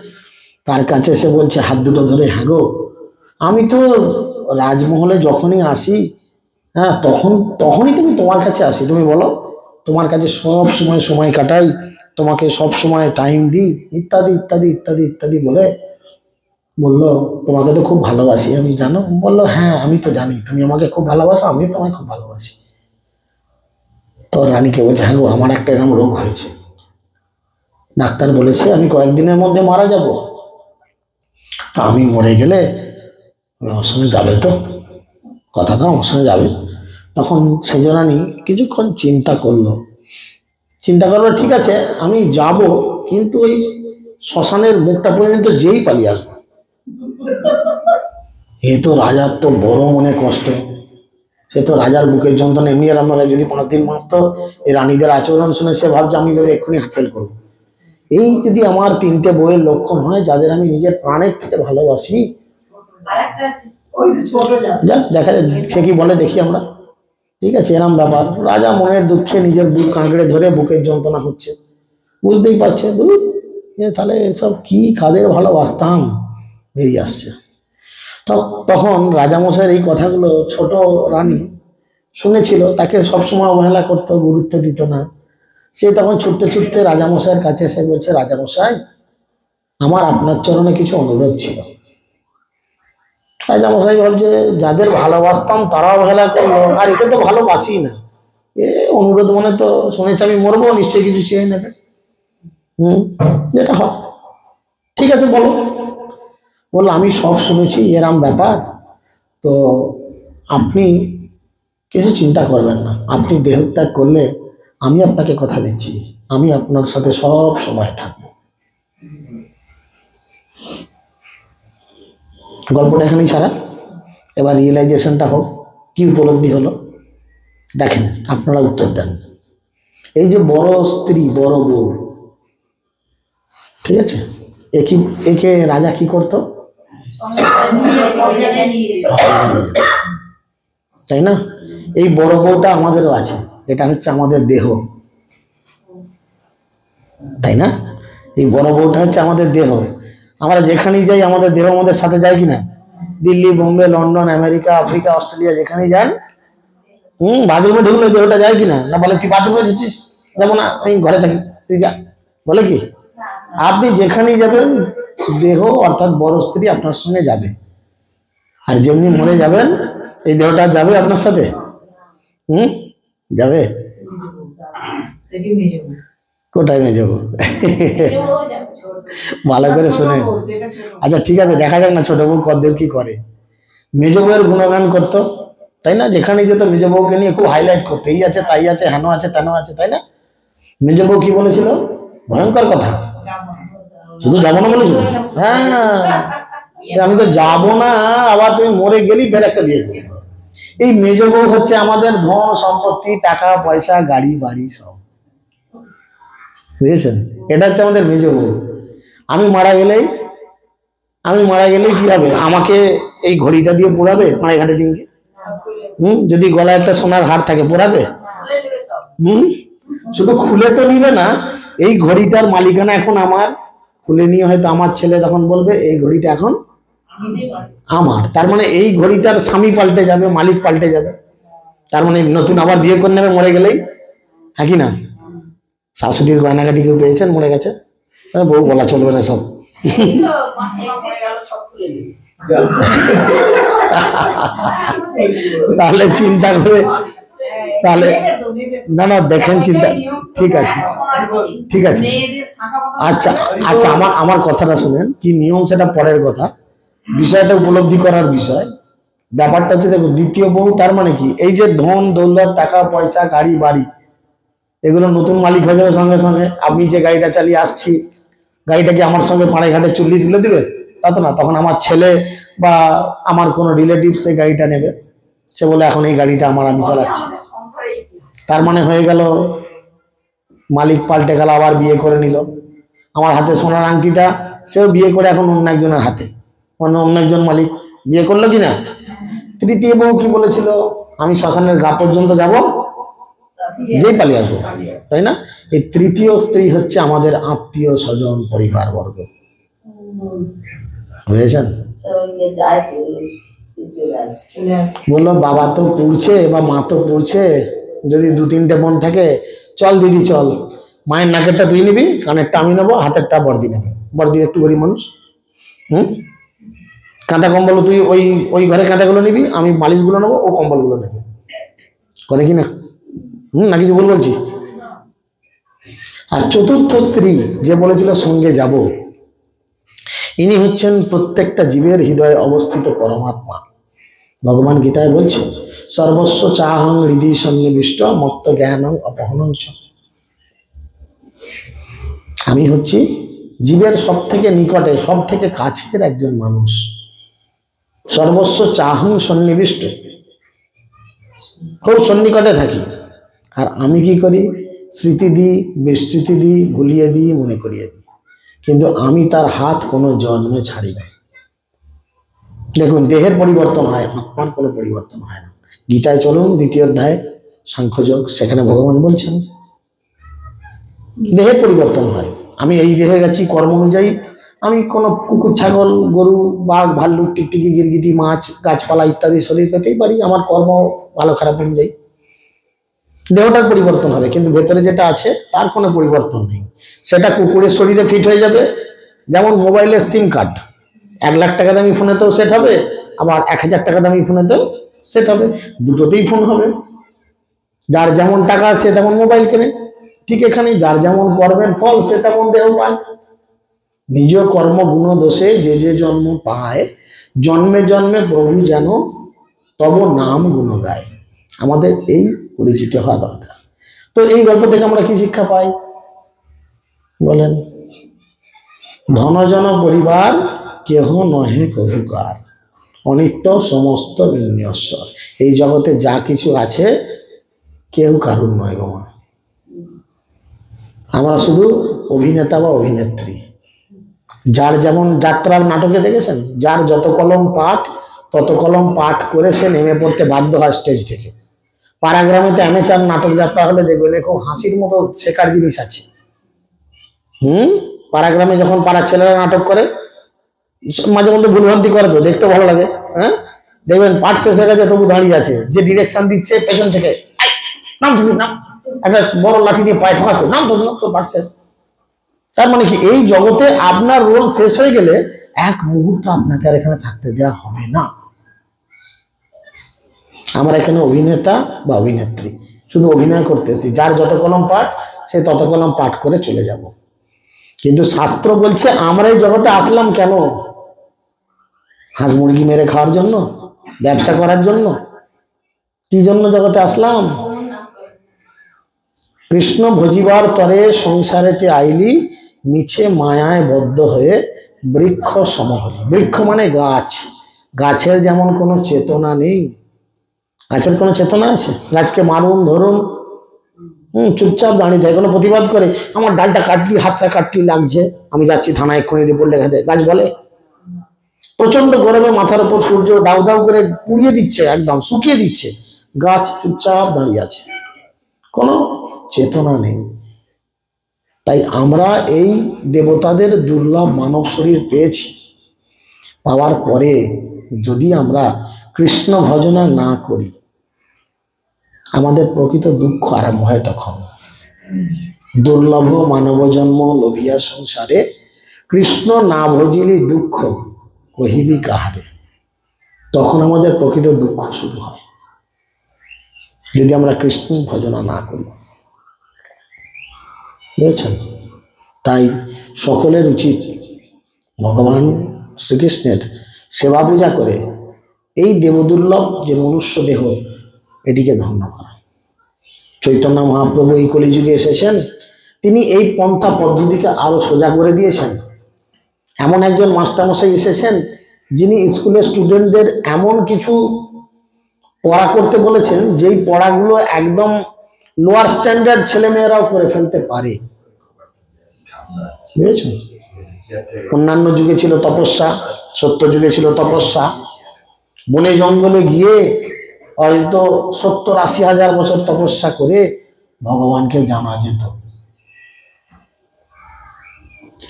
তার কাছে এসে বলছে হাত দুটো ধরে, হ্যাঁ গো আমি তো রাজমহলে যখনই আসি, হ্যাঁ তখনই তুমি তোমার কাছে আসি, তুমি বলো তোমার কাছে সব সময় সময় কাটাই, তোমাকে সব সময় টাইম দিই, ইত্যাদি ইত্যাদি ইত্যাদি ইত্যাদি বলে বললো তোমাকে তো খুব ভালোবাসি আমি, জানো? বললো হ্যাঁ আমি তো জানি তুমি আমাকে খুব ভালোবাসো, আমি তোমায় খুব ভালোবাসি। তো রানীকে বলছে, হ্যাঁ গো আমার একটা এরকম রোগ হয়েছে, ডাক্তার বলেছে আমি কয়েকদিনের মধ্যে মারা যাব, তা আমি মরে গেলে আমার সঙ্গে যাবে তো? কথা দাও আমার সঙ্গে যাবে? তখন সেজরানি কিছুক্ষণ চিন্তা করলো, ঠিক আছে আমি যাব, কিন্তু ওই শ্মশানের মুখটা পর্যন্ত যেই পালিয়ে আসবো। এ তো রাজার তো বড় মনে কষ্ট, সে তো রাজার বুকের যন্ত্রণা এমনি আর আমরা যদি 5 দিন মাস, তো এই রানীদের আচরণ শুনে সে ভাবছে আমি বলে এক্ষুনি হাফেল করবো। এই যদি আমার 3টে বইয়ের লক্ষণ হয়, যাদের আমি নিজের প্রাণের থেকে ভালোবাসি, যাক দেখা যাক সে কি বলে, দেখি আমরা। ঠিক আছে, এরম ব্যাপার। রাজা মনের দুঃখে নিজের বুক কাঁকড়ে ধরে বুকের যন্ত্রণা হচ্ছে, বুঝতেই পারছে তাহলে এসব কি কাদের ভালোবাসতাম, বেরিয়ে আসছে। তখন রাজামশাইয়ের এই কথাগুলো ছোট রানী শুনেছিল, তাকে সবসময় অবহেলা করতো, গুরুত্ব দিত না। সে তখন ছুটতে ছুটতে রাজামশাইয়ের কাছে এসে বলছে, রাজামশাই আমার আপনার চরণে কিছু অনুরোধ ছিল। রাজামশাই ভাবছে যাদের ভালোবাসতাম তারা অবহেলা করলো, আর একে তো ভালোবাসি না, এ অনুরোধ মানে তো শুনেছি আমি মরবো, নিশ্চয়ই কিছু চেয়ে নেবে। যেটা হয় ঠিক আছে বলো। বললো আমি সব শুনেছি এরম ব্যাপার, তো আপনি কিছু চিন্তা করবেন না, আপনি দেহত্যাগ করলে আমি আপনাকে কথা দিচ্ছি আমি আপনার সাথে সব সময় থাকবো। গল্পটা এখানেই ছাড়া, এবার রিয়েলাইজেশনটা হোক, কি উপলব্ধি হলো দেখেন, আপনারা উত্তর দেন। এই যে বড় স্ত্রী বড় বউ, ঠিক আছে, একে রাজা কি করতো, তাই না? এই বড় বউটা আমাদেরও আছে, এটা হচ্ছে আমাদের দেহ, তাই না? এই বড় বউটা হচ্ছে আমাদের দেহ, আমরা যেখানেই যাই আমাদের দেহ আমাদের সাথে যায় কিনা? Delhi, Bombay, London, America, Africa, Australia, যেখানেই যান বাথরুমে ঢুকলে দেহটা যায় কিনা? না বলে তুই বাথরুমে যাচ্ছিস, যাবো না আমি ঘরে থাকি, তুই যা, বলে কি? আপনি যেখানেই যাবেন দেহ অর্থাৎ বড় স্ত্রী আপনার সঙ্গে যাবে, আর যেমনি মরে যাবেন এই দেহটা যাবে আপনার সাথে, যাবে কোথায় নিয়ে যাবো? ভালো করে শুনে, আচ্ছা ঠিক আছে দেখা যাক না ছোট বউ কদ্দের কি করে। মেজ বউয়ের গুণগান করতো, তাই না? যেখানে যেত মেজ বউকে নিয়ে খুব হাইলাইট করতো, এই আছে তাই আছে হেন আছে তেন আছে, তাই না? মেজ বউ কি বলেছিল? ভয়ঙ্কর কথা, শুধু যাবো না বলেছিল, হ্যাঁ আমি তো যাবো না, আবার তুমি মরে গেলি ফের একটা বিয়ে করবো। এই মেজ বউ হচ্ছে আমাদের ধন সম্পত্তি, টাকা পয়সা, গাড়ি বাড়ি সব, বুঝেছেন? এটা হচ্ছে আমাদের মেজ বউ। আমি মারা গেলেই কি হবে? আমাকে এই ঘড়িটা দিয়ে পোড়াবে পায়ে ঘাটে ডিঙ্গে? যদি গলায় একটা সোনার হার থাকে পোড়াবে? শুধু খুলে তো নিবে না, এই ঘড়িটার মালিকানা এখন আমার। খুলে নিয়ে হয়তো আমার ছেলে তখন বলবে এই ঘড়িটা এখন আমার। তার মানে এই ঘড়িটার স্বামী পাল্টে যাবে, মালিক পাল্টে যাবে। তার মানে নতুন আবার বিয়ে করে নেবে মরে গেলেই, হ্যাঁ কি না? শাশুড়ির গয়নাগাটি কেউ পেয়েছেন মরে গেছে? বউ বলা চলবে না সব। তাহলে চিন্তা করে, তাহলে না দেখেন চিন্তা, ঠিক আছে ঠিক আছে। আচ্ছা আচ্ছা, আমার কথাটা শুনেন, কি নিয়ম সেটা পরের কথা, বিষয়টা উপলব্ধি করার বিষয়। ব্যাপারটা হচ্ছে দেখো, দ্বিতীয় বউ তার মানে কি, এই যে ধন দৌলত, টাকা পয়সা, গাড়ি বাড়ি, এগুলো নতুন মালিক হয়ে যাবে সঙ্গে সঙ্গে। আমি যে গাড়িটা চালিয়ে আসছি, গাড়িটা কি আমার সঙ্গে পাড়ে ঘাটে চুল্লি তুলে দিবে? তা তো না। তখন আমার ছেলে বা আমার কোনো রিলেটিভ সেই গাড়িটা নেবে, সে বলে এখন এই গাড়িটা আমার, আমি চালাচ্ছি। তার মানে হয়ে গেল মালিক পাল্টে গেল, আবার বিয়ে করে নিল। আমার হাতে সোনার আংটিটা সেও বিয়ে করে এখন অন্য একজনের হাতে, মানে অন্য একজন মালিক বিয়ে করলো কিনা। তৃতীয় বউ কি বলেছিল? আমি শ্মশানের গা পর্যন্ত যাব, যেই পালিয়ে আসবো, তাই না? এই তৃতীয় স্ত্রী হচ্ছে আমাদের আত্মীয় স্বজন, পরিবার বর্গ, বুঝেছেন? বললো বাবা তো পুড়ছে বা মা তো পুড়ছে, যদি দু তিনটে বোন থাকে, চল দিদি চল, মায়ের নাকেরটা তুই নিবি, কানেরটা আমি নেবো, হাতেরটা বর্দি নেবে। বর্দি একটু গরিব মানুষ, কাঁথা কম্বল তুই ওই ঘরে কাঁথাগুলো নিবি, আমি বালিশগুলো নেবো, ও কম্বলগুলো নেবে। করে কি না? না কিছু ভুল বলছি? আর চতুর্থ স্ত্রী যে বলেছিল সঙ্গে যাব, ইনি হচ্ছেন প্রত্যেকটা জীবের হৃদয়ে অবস্থিত পরমাত্মা। ভগবান গীতায় বলছে, সর্বস্ব চাহং হৃদি সন্নিবিষ্ট মত্ত জ্ঞানং অপহনং চ। আমি হচ্ছি জীবের সব থেকে নিকটে, সব থেকে কাছের একজন মানুষ। সর্বস্ব চাহং সন্নিবিষ্ট, খুব সন্নিকটে থাকি। আর আমি কি করি? স্মৃতি দিই, বিস্মৃতি দিই, ভুলিয়ে দিই, মনে করিয়ে দিই, কিন্তু আমি তার হাত কোনো জন্মে ছাড়ি না। দেখুন, দেহের পরিবর্তন হয়, আত্মার কোনো পরিবর্তন হয় না। গীতায় চলুন, 2য় অধ্যায় সাংখ্যযোগ, সেখানে ভগবান বলছেন দেহের পরিবর্তন হয়। আমি এই দেহে গেছি কর্ম অনুযায়ী, আমি কোনো কুকুর, ছাগল, গরু, বাঘ, ভাল্লুক, টিকটিকি, গিরগিটি, মাছ, গাছপালা ইত্যাদি শরীর পেতেই পারি, আমার কর্ম ভালো খারাপ অনুযায়ী। দেহটার পরিবর্তন হবে, কিন্তু ভেতরে যেটা আছে তার কোনো পরিবর্তন নেই। সেটা কুকুরের শরীরে ফিট হয়ে যাবে, যেমন মোবাইলের সিম কার্ড, 1 লাখ টাকা দামি ফোনেতেও সেট হবে, আবার 1000 টাকা দামি ফোনেতেও সেট হবে, দুটোতেই ফোন হবে। যার যেমন টাকা আছে তেমন মোবাইল কেনে, ঠিক এখানে যার যেমন কর্মের ফল সে তেমন দেহ পায়। নিজ কর্ম গুণ দোষে যে যে জন্ম পায়, জন্মে জন্মে প্রভু যেন তব নাম গুণ গায়। আমাদের এই পরিচিত হওয়া দরকার। তো এই গল্প থেকে আমরা কি শিক্ষা পাই বলেন? ধনজন পরিবার কেহ নহে কভুকার, অনিত্য সমস্ত বিন্যস্বর। এই জগতে যা কিছু আছে কেউ কারুর নয় গো মা। আমরা শুধু অভিনেতা বা অভিনেত্রী। যার যেমন যাত্রার নাটকে দেখেছেন, যার যত কলম পাঠ তত কলম পাঠ করে সে নেমে পড়তে বাধ্য হয় স্টেজ থেকে। পাড়াগ্রামেতে অ্যামেচার নাটক যাত্রা হলে দেখবেন খুব হাসির মতো শেখার জিনিস আছে। পাড়াগ্রামে যখন পাড়ার ছেলেরা নাটক করে, মাঝে মধ্যে ভুলভ্রান্তি করে, তো দেখতে ভালো লাগে। দেখবেন পাঠ শেষ হয়ে গেছে, তবু দাঁড়িয়ে আছে, যে ডিরেকশন দিচ্ছে পেছন থেকে, নাম নাম, একটা বড় লাঠি দিয়ে পায়ে ঠোকাস, নাম তো পাঠ শেষ। তার মানে কি, এই জগতে আপনার রোল শেষ হয়ে গেলে এক মুহূর্ত আপনাকে আর এখানে থাকতে দেওয়া হবে না। আমরা এখানে অভিনেতা বা অভিনেত্রী, শুধু অভিনয় করতেছি। যার যত কলম পাঠ সে তত কলম পাঠ করে চলে যাব। কিন্তু শাস্ত্র বলছে আমরা এই জগতে আসলাম কেন? হাঁস মুরগি মেরে খাওয়ার জন্য? ব্যবসা করার জন্য? কি জন্য জগতে আসলাম? কৃষ্ণ ভজিবার তরে সংসারেতে আইলি, মিছে মায়ায় বদ্ধ হয়ে বৃক্ষ সমহলি। বৃক্ষ মানে গাছ, গাছের যেমন কোনো চেতনা নেই, গাছের কোনো চেতনা আছে? গাছকে মারুন, ধরুন, চুপচাপ দাঁড়িয়ে থাকে, কোনো প্রতিবাদ করে? আমার ডালটা কাটলি, হাতটা কাটলি, লাগছে, আমি যাচ্ছি থানায়, এক্ষুনি রিপোর্ট লেখা দেয়, গাছ বলে? প্রচন্ড গরমে মাথার উপর সূর্য দাউ দাউ করে পুড়িয়ে দিচ্ছে, একদম শুকিয়ে দিচ্ছে, গাছ চুপচাপ দাঁড়িয়ে আছে, কোনো চেতনা নেই। তাই আমরা এই দেবতাদের দুর্লভ মানব শরীর পেয়েছি, পাওয়ার পরে যদি আমরা কৃষ্ণ ভজনা না করি, আমাদের প্রকৃত দুঃখ আরম্ভ হয় তখন। দুর্লভ মানব জন্ম লোভিয়া সংসারে, কৃষ্ণ না ভজিলি দুঃখ কহিবি কাহারে। তখন আমাদের প্রকৃত দুঃখ শুরু হয়, যদি আমরা কৃষ্ণ ভজনা না করি, বুঝেছেন? তাই সকলের উচিত ভগবান শ্রীকৃষ্ণের সেবা পূজা করে এই দেবদুর্লভ যে মনুষ্য দেহ, এটিকে ধন্য করা। চৈতন্য মহাপ্রভু এই কলিযুগে এসেছেন, তিনি এই পন্থা পদ্ধতিকে আরো সোজা করে দিয়েছেন। এমন একজন মাস্টারমশাই এসেছেন, যিনি স্কুলের স্টুডেন্টদের এমন কিছু পড়া করতে বলেছেন, যেই পড়াগুলো একদম লোয়ার স্ট্যান্ডার্ড ছেলেমেয়েরাও করে ফেলতে পারে, বুঝেছেন? অন্যান্য যুগে ছিল তপস্যা, সত্য যুগে ছিল তপস্যা, বনে জঙ্গলে গিয়ে হয়তো 70-80 হাজার বছর তপস্যা করে ভগবানকে জানা যেত।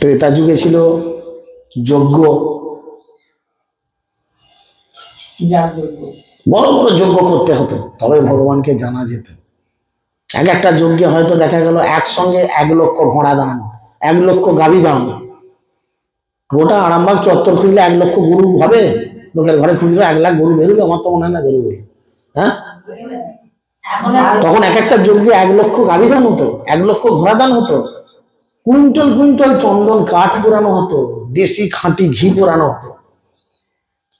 ত্রেতা যুগে ছিল যজ্ঞ, বড় বড় যজ্ঞ করতে হতো, তবে ভগবানকে জানা যেত। এক একটা যজ্ঞে হয়তো দেখা গেল একসঙ্গে 1 লক্ষ ঘোড়া দান, 1 লক্ষ গাভী দান। গোটা আরামবাগ চত্বর খুঁজলে 1 লক্ষ গরু হবে, লোকের ঘরে খুঁজলে 1 লাখ গরু বেরোবে? আমার তো মনে হয় না বেরোবে। হ্যাঁ, তখন এক একটা যজ্ঞে 1 লক্ষ গাভী দান হতো, 1 লক্ষ ঘোড়া দান হতো, কুইন্টাল কুইন্টাল চন্দন কাঠ পোড়ানো হতো, দেশি খাঁটি ঘি পোড়ানো হতো।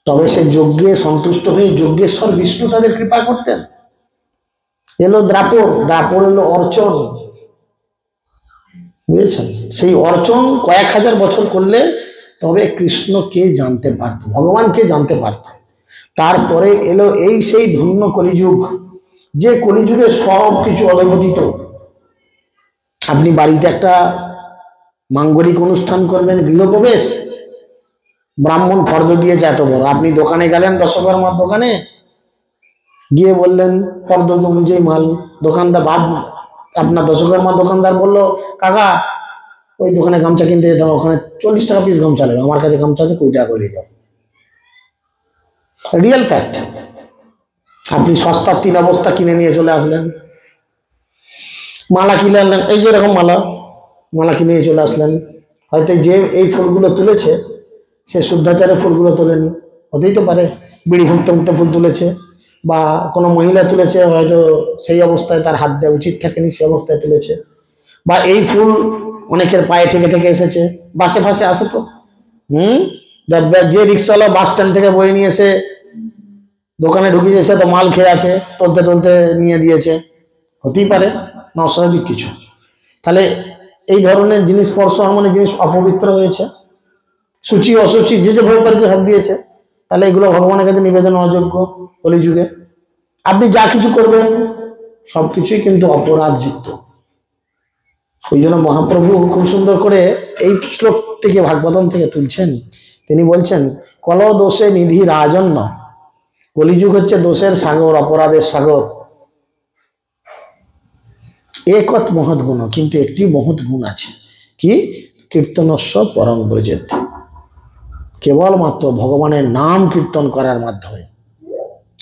তবে সে যজ্ঞে সন্তুষ্ট হয়ে যজ্ঞেশ্বর বিষ্ণু তাদের কৃপা করতেন। এলো দ্রাপর, দ্রাপর এলো অর্চন, বুঝেছেন? সেই অর্চন কয়েক হাজার বছর করলে তবে কৃষ্ণকে জানতে পারত, ভগবানকে জানতে পারত। তারপরে এলো এই সেই ধন্য কলিযুগ, যে কলিযুগে সব কিছু অধপতিত। আপনি বাড়িতে একটা মাঙ্গলিক অনুষ্ঠান করবেন, গৃহপ্রবেশ, ব্রাহ্মণ ফর্দ দিয়েছে এত বড়, আপনি দোকানে গেলেন, দশকর্মার দোকানে গিয়ে বললেন ফর্দ অনুযায়ী মাল, দোকানদার আপনার দশকর্মার দোকানদার বললো, কাকা ওই দোকানে গামছা কিনতে যেতাম, ওখানে 40 টাকা পিস গামছা নেবে, আমার কাছে গামছা আছে 20 টাকা করে যাও। Real fact. আপনি সস্তার 3 অবস্থা কিনে নিয়ে চলে আসলেন, মালা কিনে আনলেন, এই যে এরকম মালা কিনে নিয়ে চলে আসলেন, হয়তো যে এই ফুলগুলো তুলেছে সে শুদ্ধাচারে ফুলগুলো তোলেনি, হতেই তো পারে, বিড়ি ফুটতে ফুটতে ফুল তুলেছে, বা কোনো মহিলা তুলেছে, হয়তো সেই অবস্থায় তার হাত দেওয়া উচিত থাকেনি, সেই অবস্থায় তুলেছে, বা এই ফুল অনেকের পায়ে ঠেকে ঠেকে এসেছে, বাসে ফাঁসে আসে তো। যে রিক্সাওয়ালা বাস স্ট্যান্ড থেকে বয়ে নিয়ে এসে দোকানে ঢুকিয়ে এসে তো মাল খেয়ে আছে, টলতে টলতে নিয়ে দিয়েছে, হতেই পারে, না অস্বাভাবিক কিছু। তাহলে এই ধরনের জিনিস, স্পর্শ মানে জিনিস অপবিত্র হয়েছে, সূচি অসুচি যে যে ভোগ করেছে হাত দিয়েছে, তাহলে এগুলো ভগবানের কাছে নিবেদন অযোগ্য কলিযুগে। আপনি যা কিছু করবেন সবকিছুই কিন্তু অপরাধযুক্ত। ওই জন্য মহাপ্রভু খুব সুন্দর করে এই শ্লোকটিকে ভাগবতম থেকে তুলছেন। তিনি বলছেন, কল দোষে নিধি রাজন্য, কলিযুগ হচ্ছে দোষের সাগর, অপরাধের সাগর। একত মহৎ গুণ, কিন্তু একটি মহৎ গুণ আছে, কি? কীর্তনস্য পরম ব্রজেত, কেবলমাত্র ভগবানের নাম কীর্তন করার মাধ্যমে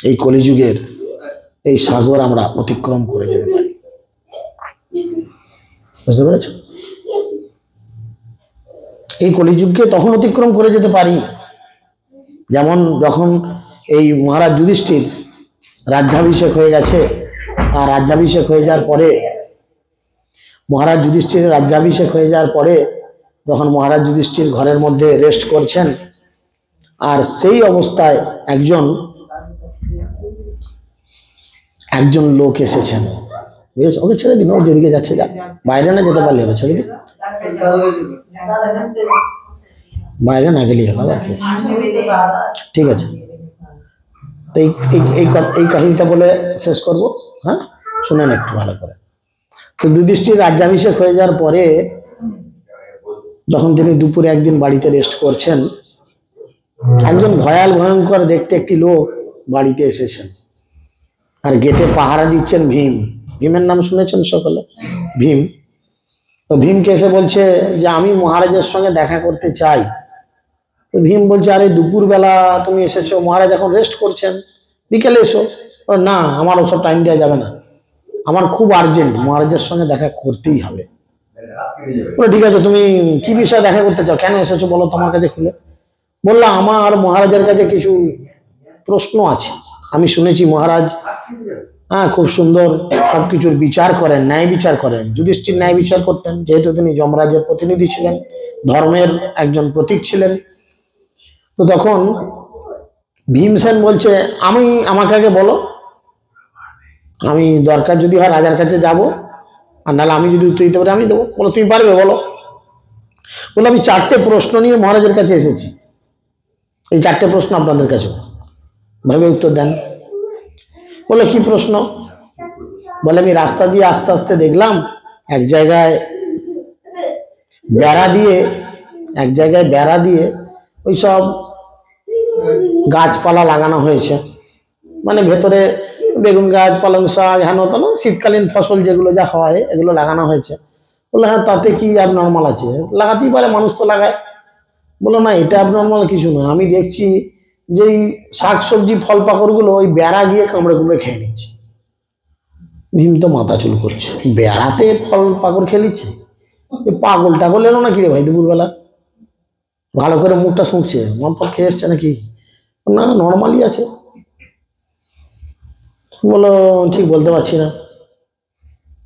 এই কলিযুগের এই সাগর আমরা অতিক্রম করে যেতে পারি। বুঝতে পেরেছ? এই কলিযুগকে তখন অতিক্রম করে যেতে পারি যেমন যখন এই মহারাজ যুধিষ্ঠির রাজ্যাভিষেক হয়ে গেছে, আর রাজ্যাভিষেক হয়ে যাওয়ার পরে মহারাজ যুধিষ্ঠিরের রাজ্যাভিষেক হয়ে যাওয়ার পরে যখন মহারাজ যুধিষ্ঠির ঘরের মধ্যে রেস্ট করছেন, আর সেই অবস্থায় একজন লোক এসেছেন, বুঝেছ? ওকে ছেড়ে দিন, ও যেদিকে যাচ্ছে যা, বাইরে না যেতে পারলে ছেড়ে দিন, বাইরে না গেলেই হলো, ঠিক আছে। তো এই কাহিনীটা বলে শেষ করব। হ্যাঁ, শুনেন একটু ভালো করে। তো যুধিষ্ঠির রাজ্যাভিষেক হয়ে যাওয়ার পরে যখন তিনি দুপুরে একদিন বাড়িতে রেস্ট করছেন, একজন ভয়ঙ্কর দেখতে একটি লোক বাড়িতে এসেছেন, আর গেটে পাহারা দিচ্ছেন ভীম। ভীমের নাম শুনেছেন সকলে? ভীম। তো ভীমকে এসে বলছে যে আমি মহারাজের সঙ্গে দেখা করতে চাই। তো ভীম বলছে, আরে দুপুরবেলা তুমি এসেছো, মহারাজ এখন রেস্ট করছেন, বিকেলে এসো। না, আমার ওসব টাইম দেওয়া যাবে না, আমার খুব আর্জেন্ট, মহারাজের সঙ্গে দেখা করতেই হবে। বলে ঠিক আছে, তুমি কি বিষয়ে দেখা করতে চাও, কেন এসেছো বলো তোমার কাছে খুলে। বললাম, আমার মহারাজের কাছে কিছু প্রশ্ন আছে। আমি শুনেছি মহারাজ খুব সুন্দর সবকিছুর বিচার করেন, ন্যায় বিচার করেন। যুধিষ্ঠির ন্যায় বিচার করতেন, যেহেতু তিনি যমরাজের প্রতিনিধি ছিলেন, ধর্মের একজন প্রতীক ছিলেন। তো তখন ভীমসেন বলছে, আমাকে আগে বলো, আমি দরকার যদি হয় রাজার কাছে যাব, আর নাহলে আমি যদি উত্তর দিতে পারি আমি দেবো। বলো তুমি পারবে, বলো। বলে আমি 4টে প্রশ্ন নিয়ে মহারাজের কাছে এসেছি, এই 4টে প্রশ্ন আপনাদের কাছে, ভেবে উত্তর দেন। বলে কি প্রশ্ন? বলে আমি রাস্তা দিয়ে আস্তে আস্তে দেখলাম এক জায়গায় বেড়া দিয়ে ওই সব গাছপালা লাগানো হয়েছে, মানে ভেতরে বেগুন গাছ, পালং শাক, হেন তেন শীতকালীন ফসল যেগুলো যা হয় এগুলো লাগানো হয়েছে। বললো হ্যাঁ, তাতে কি অ্যাবনর্মাল আছে? লাগাতেই পারে, মানুষ তো লাগায়। বললো না, এটা অ্যাবনর্মাল কিছু না, আমি দেখছি যে শাক সবজি ফল পাকড়গুলো ওই বেড়া গিয়ে কামড়ে কুমড়ে খেয়ে নিচ্ছে। ভীম তো মাথা চুল করছে, বেড়াতে ফল পাকড় খেয়ে নিচ্ছে, পাগল টাগল এলো নাকি রে ভাই দুপুরবেলা? ভালো করে মুখটা শুঁকছে, মদ ফল খেয়ে এসছে নাকি? না, নর্মালি আছে। বলো ঠিক বলতে পারছি না।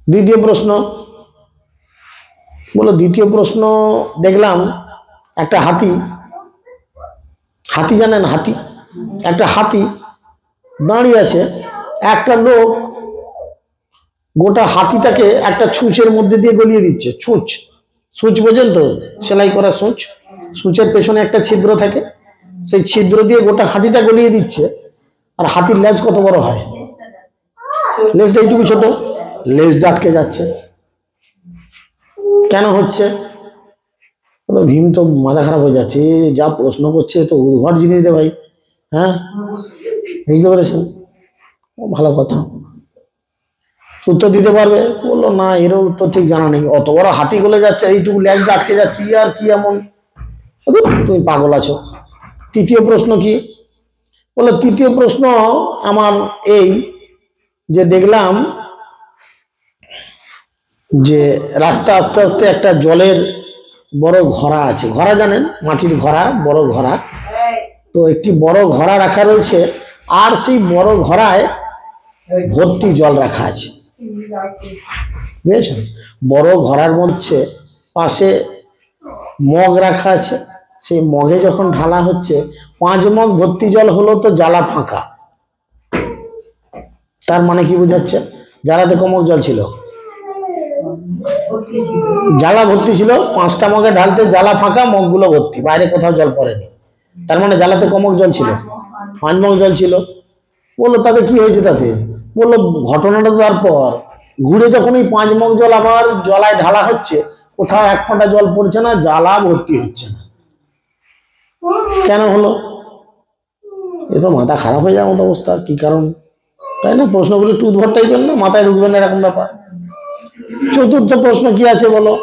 দ্বিতীয় প্রশ্ন, বলো দ্বিতীয় প্রশ্ন, দেখলাম একটা হাতি জানেন হাতি? একটা হাতি দাঁড়িয়ে আছে, একটা লোক গোটা হাতিটাকে একটা ছুঁচের মধ্যে দিয়ে গলিয়ে দিচ্ছে। ছুঁচ বোঝেন তো, সেলাই করা ছুঁচের পেছনে একটা ছিদ্র থাকে, সেই ছিদ্র দিয়ে গোটা হাতিটা গলিয়ে দিচ্ছে। আর হাতির লেজ কত বড় হয়? লেজটা এইটুকু ছোট, লেজটা আটকে যাচ্ছে। কেন হচ্ছে? ভীম তো মাথা খারাপ হয়ে যাচ্ছে, যা প্রশ্ন করছে তো উদ্ভট জিনিস রে ভাই। হ্যাঁ, বুঝতে পেরেছেন? ভালো কথা, উত্তর দিতে পারবে? বললো না, এর উত্তর ঠিক জানা নেই। অত বড় হাতি গলে যাচ্ছে, এইটুকু লেজটা আটকে যাচ্ছে, আর কি এমন? তুমি পাগল আছো। তৃতীয় প্রশ্ন কি? বললো তৃতীয় প্রশ্ন আমার এই যে দেখলাম যে রাস্তা আস্তে আস্তে একটা জলের বড় ঘড়া আছে। ঘড়া জানেন? মাটির ঘড়া, বড় ঘড়া। তো একটি বড় ঘড়া রাখা রয়েছে, আর সেই বড় ঘড়ায় ভর্তি জল রাখা আছে, বুঝেছেন? বড় ঘড়ার মধ্যে পাশে মগ রাখা আছে, সেই মগে যখন ঢালা হচ্ছে 5 মগ ভর্তি জল হলো, তো জ্বালা ফাঁকা। তার মানে কি বোঝাচ্ছে? জ্বালাতে কমক জল ছিল, জ্বালা ভর্তি ছিল। 5টা মগে ঢালতে জ্বালা ফাঁকা, মগগুলো ভর্তি, বাইরে কোথাও জল পড়েনি। তার মানে জ্বালাতে কমক জল ছিল, 5 মগ জল ছিল। বললো তাতে কি হয়েছে? তাতে বললো ঘটনাটা তারপর ঘুরে যখন এই 5 মগ জল আবার জলায় ঢালা হচ্ছে, কোথাও 1 ফোঁটা জল পড়ছে না, জ্বালা ভর্তি হচ্ছে না। কেন হলো? এ তো মাথা খারাপ হয়ে যাওয়ার মতো অবস্থা। কি কারণ? তাই না? প্রশ্নগুলো একটু উদ্ভট টাইপের না, মাথায় ঢুকবে না এরকম ব্যাপার। চতুর্থ প্রশ্ন কি আছে বলো?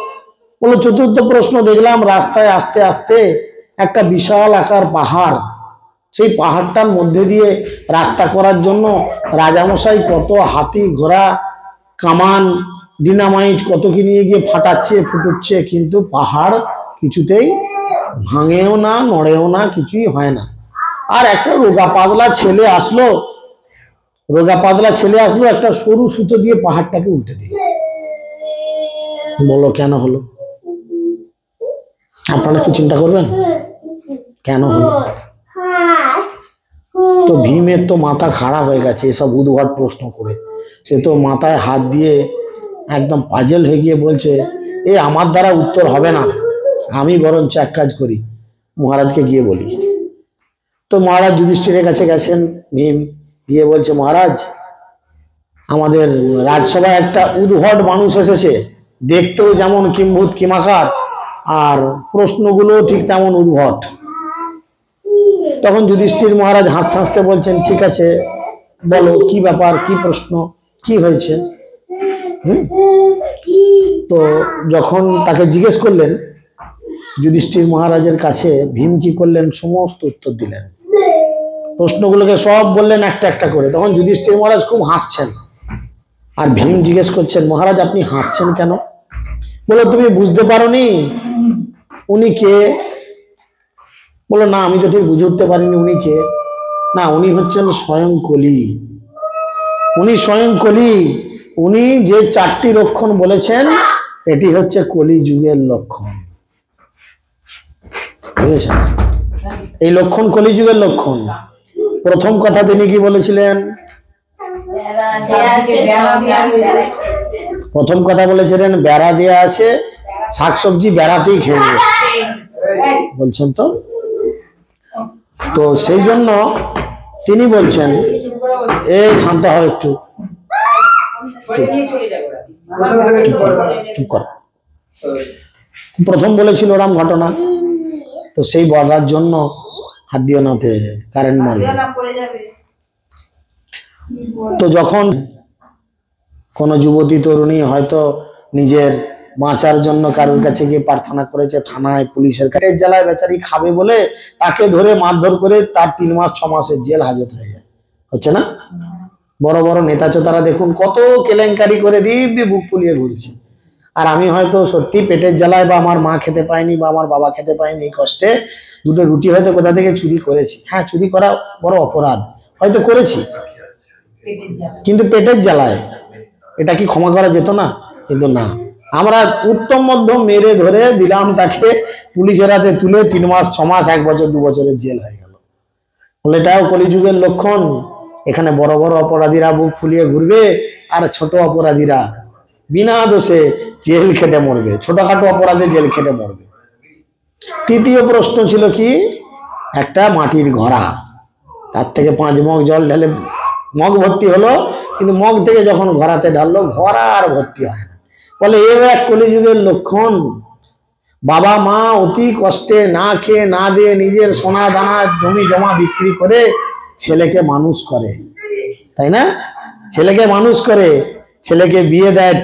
বলো চতুর্থ প্রশ্ন, দেখলাম রাস্তায় আস্তে আস্তে একটা বিশাল আকার পাহাড়, সেই পাহাড়টার মধ্যে দিয়ে রাস্তা করার জন্য রাজামশাই কত হাতি ঘোড়া কামান ডিনামাইট কত কি নিয়ে গিয়ে ফাটাচ্ছে ফুটুচ্ছে, কিন্তু পাহাড় কিছুতেই ভাঙেও না, নড়েও না, কিছুই হয় না। আর একটা রোগা পাতলা ছেলে আসলো, একটা সরু সুতো দিয়ে পাহাড়টাকে উল্টে দিল। বলো কেন হলো? আপনারা একটু চিন্তা করবেন কেন হলো। তো ভীমের তো মাথা খারাপ হয়ে গেছে এসব উদ্ভট প্রশ্ন করে। সে তো মাথায় হাত দিয়ে একদম পাজেল হয়ে গিয়ে বলছে, এ আমার দ্বারা উত্তর হবে না, আমি বরঞ্চ এক কাজ করি, মহারাজকে গিয়ে বলি। তো মহারাজ যুধিষ্ঠিরের কাছে গেছেন ভীম। গিয়ে বলছে, মহারাজ আমাদের রাজসভায় একটা উদ্ভট মানুষ এসেছে, দেখতেও যেমন কিম্ভূত কিমাকার, আর প্রশ্নগুলো ঠিক তেমন উদ্ভট। তখন যুধিষ্ঠির মহারাজ হাসতে হাসতে বলছেন, ঠিক আছে বলো কি ব্যাপার, কি প্রশ্ন, কি হয়েছে। তো যখন তাকে জিজ্ঞেস করলেন, যুধিষ্ঠির মহারাজের কাছে ভীম কি করলেন, সমস্ত উত্তর দিলেন, প্রশ্নগুলোকে সব বললেন একটা একটা করে। তখন যুধিষ্ঠির মহারাজ খুব হাসছেন, আর ভীম জিজ্ঞেস করছেন, মহারাজ আপনি হাসছেন কেন? বলো তুমি বুঝতে পারোনি উনি কে? বলো না আমি তো ঠিক বুঝে উঠতে পারিনি উনি কে। না, উনি হচ্ছেন স্বয়ং কলি। উনি স্বয়ং কলি। উনি যে 4টি লক্ষণ বলেছেন, এটি হচ্ছে কলি যুগের লক্ষণ, বুঝেছেন? এই লক্ষণ কলি যুগের লক্ষণ। প্রথম কথা তিনি কি বলেছিলেন? প্রথম কথা বলেছিলেন বেড়া দেয়া আছে, শাকসবজি বেড়াতেই খেয়ে নিচ্ছে, বলছেন তো। তো সেই জন্য তিনি বলছেন, এই শান্ত হয় একটু, প্রথম বলেছিল ওরাম ঘটনা, তো সেই বলার জন্য হাত দিও নাতে কারেন্ট মারবে। তো যখন কোন যুবতী তরুণী হয়তো নিজের বাঁচার জন্য কারোর কাছে গিয়ে প্রার্থনা করেছে, থানায় পুলিশের কাছে জ্বালায় বেচারি খাবে বলে তাকে ধরে মারধর করে তার 3 মাস 6 মাসের জেল হাজত হয়ে যায়, হচ্ছে না? বড় বড় নেতা চোতারা দেখুন কত কেলেঙ্কারি করে দিব্যি বুক ফুলিয়ে ঘুরছে, আর আমি হয়তো সত্যি পেটের জ্বালায় বা আমার মা খেতে পায়নি বা আমার বাবা খেতে পায়নি, এই কষ্টে 2টো রুটি হয়তো কোথা থেকে চুরি করেছি। হ্যাঁ, চুরি করা বড় অপরাধ, হয়তো করেছি, কিন্তু পেটের জ্বালায় এটা কি ক্ষমা করা যেত না? কিন্তু না, আমরা উত্তম মধ্যম মেরে ধরে দিলাম তাকে, পুলিশের হাতে তুলে 3 মাস 6 মাস 1 বছর 2 বছরের জেল হয়ে গেল। বলে এটাও কলিযুগের লক্ষণ। এখানে বড় বড় অপরাধীরা বুক ফুলিয়ে ঘুরবে, আর ছোট অপরাধীরা বিনা দোষে জেল খেটে মরবে, ছোটখাটো অপরাধে জেল খেটে মরবে। তৃতীয় প্রশ্ন ছিল কি? একটা মাটির ঘড়া, তার থেকে 5 মগ জল ঢেলে মগ ভর্তি হলো, কিন্তু মগ থেকে যখন ঘড়াতে ঢাললো, ঘড়া আর ভর্তি হয় না। বলে এও এক কলিযুগের লক্ষণ। বাবা মা অতি কষ্টে না খেয়ে না দিয়ে নিজের সোনা দানা জমি জমা বিক্রি করে ছেলেকে মানুষ করে, তাই না? ছেলেকে মানুষ করে, ছেলেকে বিয়ে দেয়,